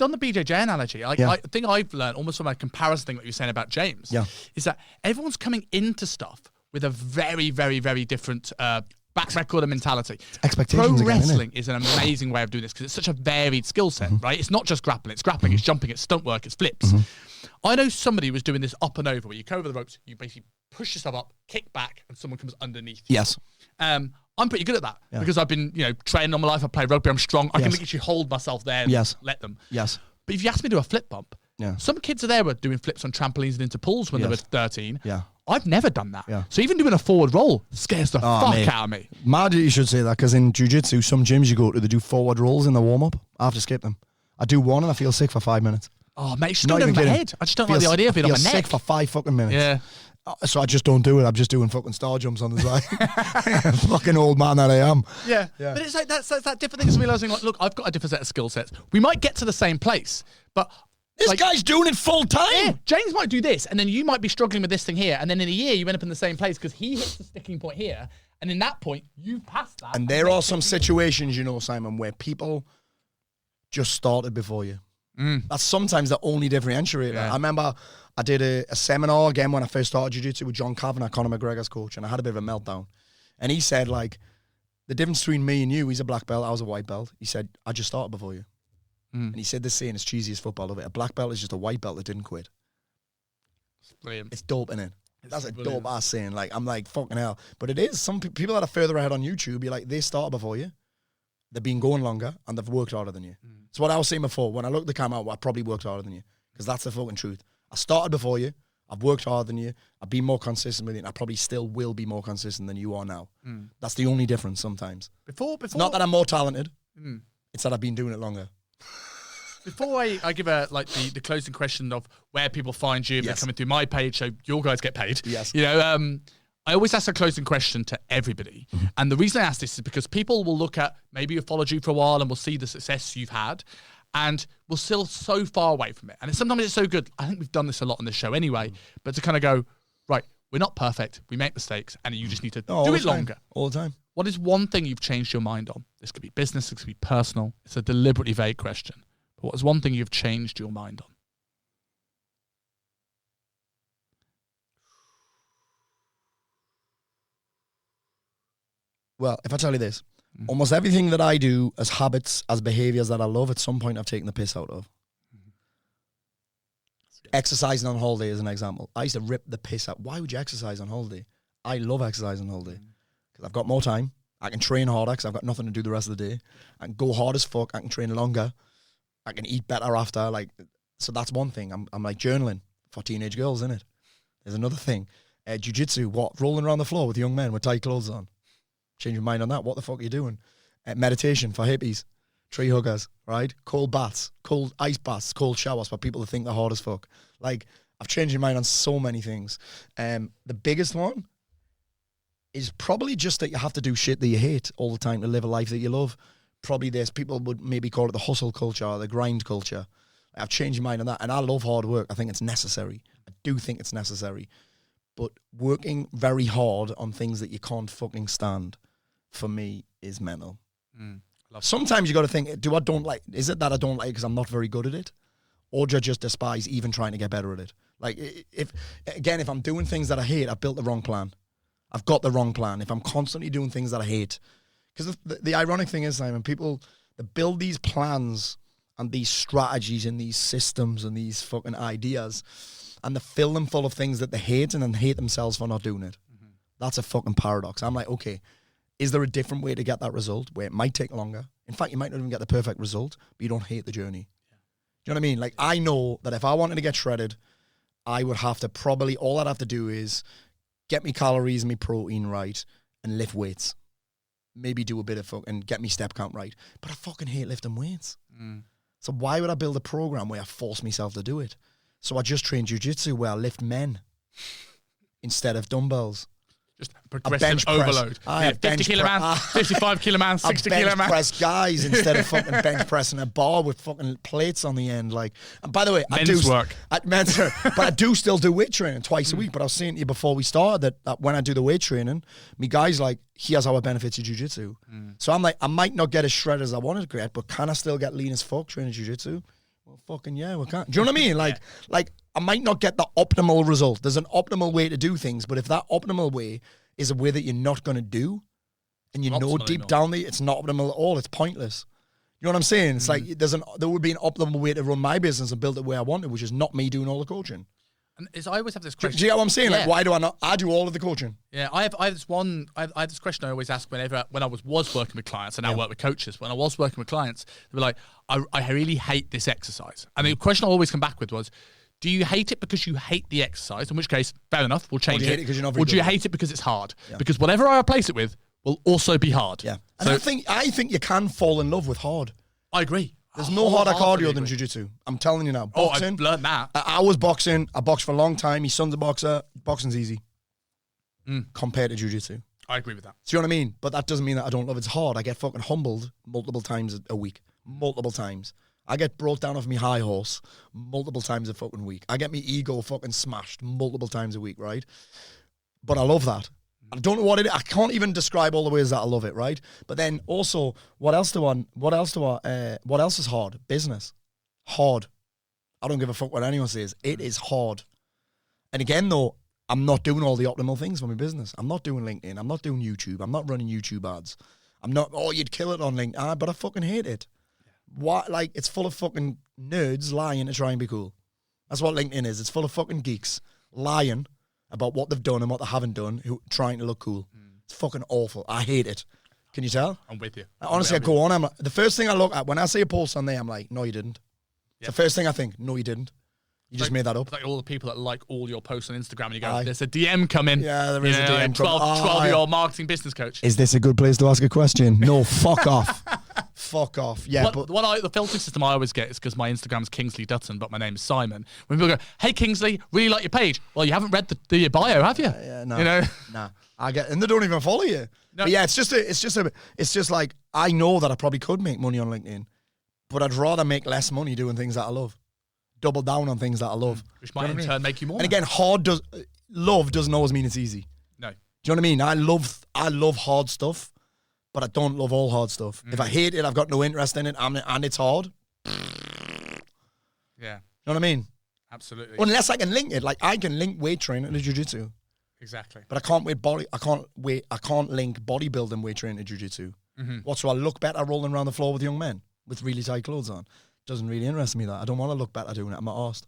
on the BJJ analogy, I think I've learned almost from a comparison thing that you're saying about James, is that everyone's coming into stuff with a very, very, very different back record and mentality. Expectations. Pro wrestling is an amazing way of doing this because it's such a varied skill set, right? It's not just grappling. It's grappling, it's jumping, it's stunt work, it's flips. I know somebody who was doing this up and over, where you go over the ropes, you basically push yourself up, kick back, and someone comes underneath you. Yes. I'm pretty good at that because I've been, training all my life. I play rugby. I'm strong. I can literally hold myself there and let them. Yes. But if you ask me to do a flip bump, some kids are there were doing flips on trampolines and into pools when they were 13. Yeah. I've never done that. Yeah. So even doing a forward roll scares the fuck out of me. Mad you should say that because in jiu-jitsu, some gyms you go to, they do forward rolls in the warm-up. I have to skip them. I do one and I feel sick for 5 minutes. Oh, mate, it's just going over my head. I just don't like the idea of being on my neck. I feel sick for 5 fucking minutes. Yeah. So I just don't do it. I'm just doing fucking star jumps on the side. Fucking old man that I am. Yeah. But it's like that's that different thing is realising, like, look, I've got a different set of skill sets. We might get to the same place, but this guy's doing it full time. Yeah, James might do this, and then you might be struggling with this thing here, and then in a year you end up in the same place because he hits the sticking point here, and in that point you've passed that. And there are some situations, Simon, where people just started before you. That's sometimes the only differentiator. I remember I did a seminar again when I first started jiu-jitsu with John Kavanagh, Conor McGregor's coach, and I had a bit of a meltdown. And he said, like, the difference between me and you, he's a black belt, I was a white belt. He said, I just started before you. And he said this saying, it's cheesy as football of it. A black belt is just a white belt that didn't quit. Brilliant. It's dope, innit? That's a dope ass saying. Like, I'm like, fucking hell. But it is. Some people that are further ahead on YouTube, you're like, they started before you. They've been going longer and they've worked harder than you. It's what I was saying before. When I look at the camera, I probably worked harder than you. Because that's the fucking truth. I started before you. I've worked harder than you. I've been more consistent with you. And I probably still will be more consistent than you are now. That's the only difference sometimes. Before It's not that I'm more talented. It's that I've been doing it longer. before I give the closing question of where people find you, if they're coming through my page, so your guys get paid. Yes. You know, I always ask a closing question to everybody. And the reason I ask this is because people will look at, maybe you've followed you for a while and will see the success you've had, and we're still so far away from it. And sometimes it's so good. I think we've done this a lot on the show anyway, but to kind of go, right, we're not perfect. We make mistakes, and you just need to do it longer. All the time. What is one thing you've changed your mind on? This could be business, this could be personal. It's a deliberately vague question. But what is one thing you've changed your mind on? Well, if I tell you this, almost everything that I do as habits, as behaviors that I love, at some point I've taken the piss out of. Exercising on holiday is an example. I used to rip the piss out. Why would you exercise on holiday? I love exercising on holiday because I've got more time. I can train harder because I've got nothing to do the rest of the day. I can go hard as fuck. I can train longer. I can eat better after. So that's one thing. I'm like journaling for teenage girls, innit? There's another thing. Jiu-jitsu, what? Rolling around the floor with young men with tight clothes on. Change your mind on that. What the fuck are you doing? Meditation for hippies, tree huggers, right? Cold baths, cold ice baths, cold showers for people that think they're hard as fuck. Like, I've changed your mind on so many things. The biggest one is probably just that you have to do shit that you hate all the time to live a life that you love. Probably there's people would maybe call it the hustle culture or the grind culture. I've changed your mind on that. And I love hard work. I think it's necessary. I do think it's necessary. But working very hard on things that you can't fucking stand, for me, is mental. Sometimes you got to think, is it that I don't like it because I'm not very good at it? Or do I just despise even trying to get better at it? Like, if I'm doing things that I hate, I've built the wrong plan. I've got the wrong plan. If I'm constantly doing things that I hate. Because the ironic thing is, Simon, people that build these plans and these strategies and these systems and these fucking ideas, and they fill them full of things that they hate and then hate themselves for not doing it. That's a fucking paradox. I'm like, okay, is there a different way to get that result where it might take longer? In fact, you might not even get the perfect result, but you don't hate the journey. Do you know what I mean? Like, I know that if I wanted to get shredded, I would have to all I'd have to do is get me calories and me protein right and lift weights. Maybe do a bit of and get me step count right. But I fucking hate lifting weights. So why would I build a program where I force myself to do it? So I just train jiu-jitsu where I lift men instead of dumbbells. Just progressive overload. 50 kilo man, 55 kilo man, 60 kilo man. Bench press guys instead of fucking bench pressing a bar with fucking plates on the end. Like, and by the way, but I do still do weight training twice a week. But I was saying to you before we started that when I do the weight training, me guys like, here's how it benefits your jiu-jitsu. So I'm like, I might not get as shredded as I wanted to get, but can I still get lean as fuck training jiu-jitsu? Well, fucking yeah, we can. Do you know what I mean? Like I might not get the optimal result. There's an optimal way to do things, but if that optimal way is a way that you're not going to do, and you know deep down that it's not optimal at all, it's pointless. You know what I'm saying? It's like there would be an optimal way to run my business and build it where I want it, which is not me doing all the coaching. And I always have this question. Do you get what I'm saying? Like, why do I not? I do all of the coaching. Yeah, I have this question I always ask when I was working with clients, and I work with coaches. When I was working with clients, they were like, I really hate this exercise. And the question I always come back with was, do you hate it because you hate the exercise? In which case, fair enough, we'll change it. Or do you hate it because it's hard? Yeah. Because whatever I replace it with will also be hard. Yeah. And I think you can fall in love with hard. I agree. There's no harder cardio than jiu-jitsu. I'm telling you now. Boxing, I've learned that. I was boxing. I boxed for a long time. My son's a boxer. Boxing's easy compared to jiu-jitsu. I agree with that. See what I mean? But that doesn't mean that I don't love it. It's hard. I get fucking humbled multiple times a week. Multiple times. I get brought down off me high horse multiple times a fucking week. I get my ego fucking smashed multiple times a week, right? But I love that. I don't know what it is. I can't even describe all the ways that I love it, right? But then also, what else is hard? Business. Hard. I don't give a fuck what anyone says. It is hard. And again, though, I'm not doing all the optimal things for my business. I'm not doing LinkedIn. I'm not doing YouTube. I'm not running YouTube ads. I'm not, you'd kill it on LinkedIn. But I fucking hate it. What? Like, it's full of fucking nerds lying to try and be cool. That's what LinkedIn is. It's full of fucking geeks lying about what they've done and what they haven't done, who trying to look cool. It's fucking awful. I hate it. Can you tell? I'm with you. Honestly, I go on. I'm like, the first thing I look at when I see a post on there, I'm like, no, you didn't. It's the first thing I think. No, you didn't. You just made that up. It's like all the people that like all your posts on Instagram, and you go, there's a DM coming. Yeah, there is a DM. 12-year-old marketing business coach. Is this a good place to ask a question? No, fuck off. Fuck off. Yeah, But the filter system I always get is because my Instagram's Kingsley Dutton, but my name is Simon. When people go, "Hey Kingsley, really like your page." Well, you haven't read the bio, have you? Yeah, no. You know? Nah. And they don't even follow you. No. But yeah, it's just like, I know that I probably could make money on LinkedIn, but I'd rather make less money doing things that I love. Double down on things that I love. Which might in turn make you more. And again, love doesn't always mean it's easy. No. Do you know what I mean? I love hard stuff, but I don't love all hard stuff. If I hate it, I've got no interest in it, and it's hard. Yeah. You know what I mean? Absolutely. Unless I can link it. Like, I can link weight training to jiu-jitsu. Exactly. But I can't link bodybuilding weight training to jiu-jitsu. What, so I look better rolling around the floor with young men with really tight clothes on? Doesn't really interest me, that. I don't want to look better doing it. I'm not arsed.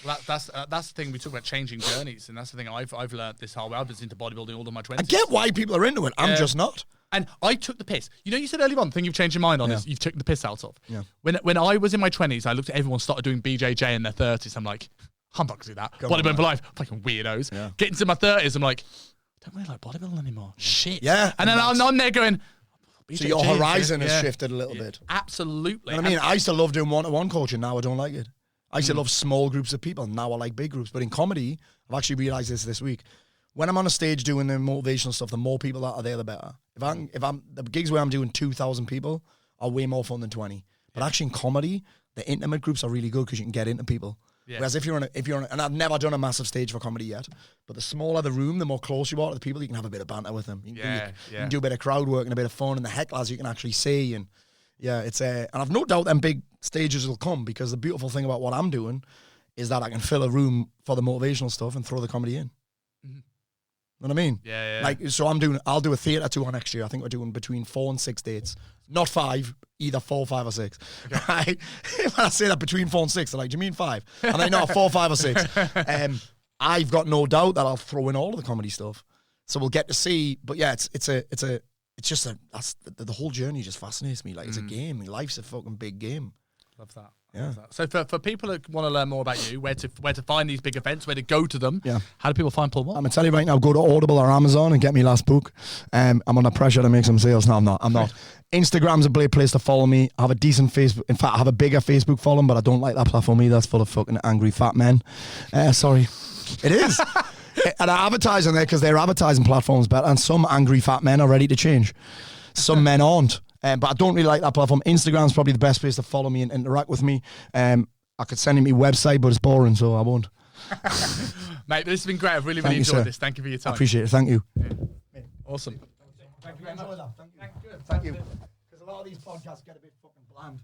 Well, that's the thing we talk about, changing journeys, and that's the thing I've learned this whole way. I've been into bodybuilding all of my 20s. I get why people are into it. I'm just not. And I took the piss. You know, you said earlier on, the thing you've changed your mind on is you've taken the piss out of. Yeah. When I was in my 20s, I looked at everyone started doing BJJ in their 30s. I'm like, I'm not going to do that. Bodybuilding for life. Fucking weirdos. Yeah. Getting to my 30s, I'm like, I don't really like bodybuilding anymore. Shit. Yeah. And then I'm there going, BJJ, so your horizon has shifted a little bit. Absolutely. You know what I mean? I used to love doing one-to-one coaching. Now I don't like it. I used to love small groups of people. Now I like big groups. But in comedy, I've actually realized this week. When I'm on a stage doing the motivational stuff, the more people that are there, the better. The gigs where I'm doing 2,000 people are way more fun than 20. But actually in comedy, the intimate groups are really good because you can get into people. Yeah. Whereas if you're on, and I've never done a massive stage for comedy yet, but the smaller the room, the more close you are to the people, you can have a bit of banter with them. You can do a bit of crowd work and a bit of fun, and the hecklers you can actually see. And yeah, it's and I've no doubt them big stages will come, because the beautiful thing about what I'm doing is that I can fill a room for the motivational stuff and throw the comedy in. You know what I mean? Yeah. Like, so I'll do a theatre tour next year. I think we're doing between 4 and 6 dates. Not 5, either 4, 5 or 6. Okay. Right? When I say that between 4 and 6, they're like, do you mean 5? And they know 4, 5 or 6. I've got no doubt that I'll throw in all of the comedy stuff. So we'll get to see, but yeah, the whole journey just fascinates me. Like, it's a game. Life's a fucking big game. Love that. Yeah. So for people that want to learn more about you, where to find these big events, where to go to them, how do people find Paul Mort? I'm going to tell you right now, go to Audible or Amazon and get me last book. I'm under pressure to make some sales. No, I'm not. Instagram's a great place to follow me. I have a decent Facebook. In fact, I have a bigger Facebook following, but I don't like that platform either. That's full of fucking angry fat men. Sorry. It is. And I advertise on there because their advertising platform's better, and some angry fat men are ready to change. Some men aren't. But I don't really like that platform. Instagram's probably the best place to follow me and interact with me. I could send you my website, but it's boring, so I won't. Mate, this has been great. I've really enjoyed this. Thank you for your time. I appreciate it. Thank you. Yeah. Awesome. Thank you very much. Thank you. Because a lot of these podcasts get a bit fucking bland.